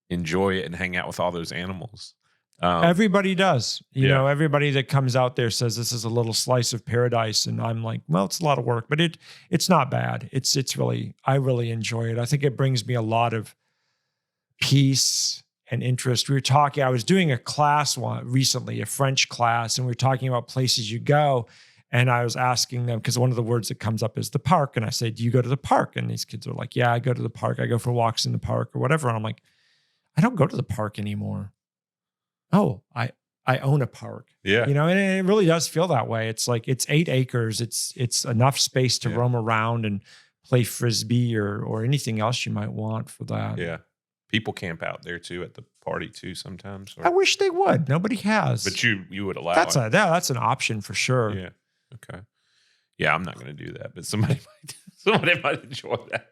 enjoy it and hang out with all those animals. Everybody does. You know, everybody that comes out there says this is a little slice of paradise. And I'm like, well, it's a lot of work, but it's not bad. It's really, I really enjoy it. I think it brings me a lot of peace and interest. I was doing a class recently, a French class, and we were talking about places you go. And I was asking them, because one of the words that comes up is the park. And I say, do you go to the park? And these kids are like, yeah, I go to the park. I go for walks in the park or whatever. And I'm like, I don't go to the park anymore. Oh, I own a park. Yeah. And it really does feel that way. It's like, it's 8 acres. It's enough space to roam around and play Frisbee or anything else you might want for that. Yeah. People camp out there too at the party too sometimes. I wish they would. Nobody has. But you would allow that's it. That's an option for sure. Yeah. Okay. Yeah, I'm not going to do that, but somebody might enjoy that.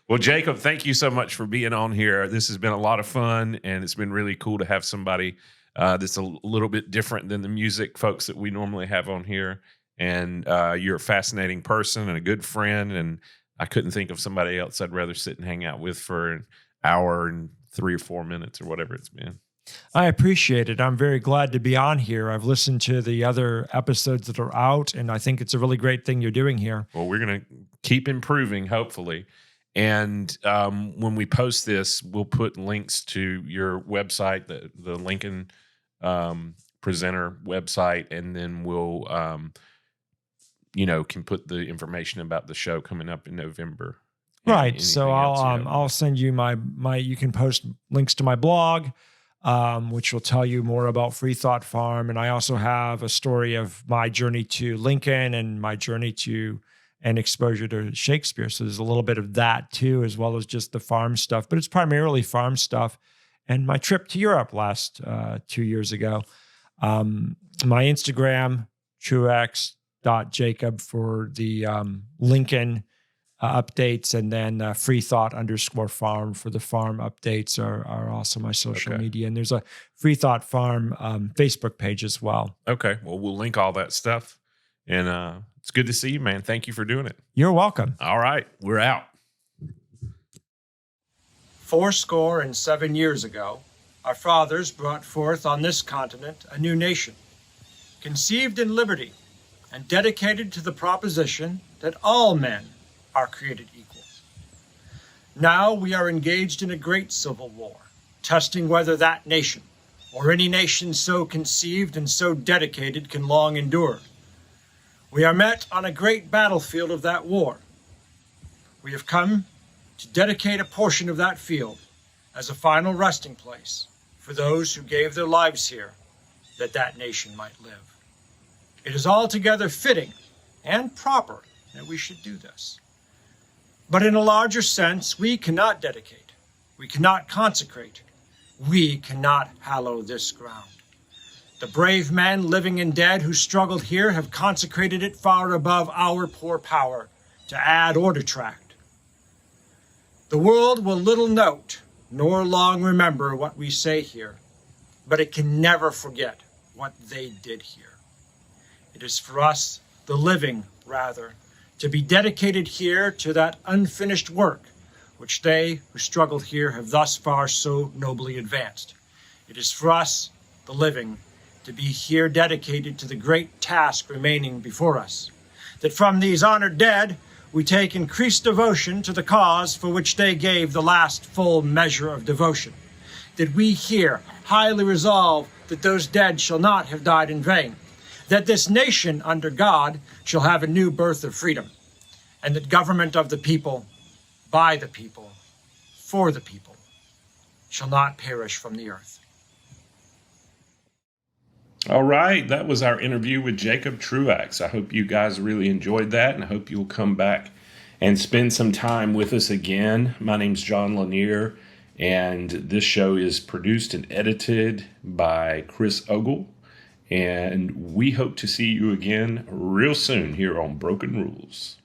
Well, Jacob, thank you so much for being on here. This has been a lot of fun, and it's been really cool to have somebody that's a little bit different than the music folks that we normally have on here. And you're a fascinating person and a good friend, and I couldn't think of somebody else I'd rather sit and hang out with for an hour and 3 or 4 minutes or whatever it's been. I appreciate it. I'm very glad to be on here. I've listened to the other episodes that are out, and I think it's a really great thing you're doing here. Well, we're going to keep improving, hopefully. And when we post this, we'll put links to your website, the Lincoln Presenter website, and then we'll, can put the information about the show coming up in November. Right. So I'll send you my you can post links to my blog. which will tell you more about Free Thought Farm. And I also have a story of my journey to Lincoln and my journey to and exposure to Shakespeare. So there's a little bit of that too, as well as just the farm stuff, but it's primarily farm stuff. And my trip to Europe last 2 years ago. My Instagram, Truax.Jacob for the Lincoln updates, and then freethought_farm for the farm updates are also my social media. And there's a Free Thought Farm Facebook page as well. Okay. Well, we'll link all that stuff. And it's good to see you, man. Thank you for doing it. You're welcome. All right. We're out. 87 years ago, our fathers brought forth on this continent a new nation, conceived in liberty and dedicated to the proposition that all men are created equal. Now we are engaged in a great civil war, testing whether that nation, or any nation so conceived and so dedicated, can long endure. We are met on a great battlefield of that war. We have come to dedicate a portion of that field as a final resting place for those who gave their lives here that that nation might live. It is altogether fitting and proper that we should do this. But in a larger sense, we cannot dedicate, we cannot consecrate, we cannot hallow this ground. The brave men, living and dead, who struggled here have consecrated it far above our poor power to add or detract. The world will little note nor long remember what we say here, but it can never forget what they did here. It is for us, the living, rather, to be dedicated here to that unfinished work which they who struggled here have thus far so nobly advanced. It is for us, the living, to be here dedicated to the great task remaining before us, that from these honored dead we take increased devotion to the cause for which they gave the last full measure of devotion, that we here highly resolve that those dead shall not have died in vain, that this nation under God shall have a new birth of freedom, and that government of the people, by the people, for the people, shall not perish from the earth. All right, that was our interview with Jacob Truax. I hope you guys really enjoyed that, and I hope you'll come back and spend some time with us again. My name's John Lanier, and this show is produced and edited by Chris Ogle, and we hope to see you again real soon here on Broken Rules.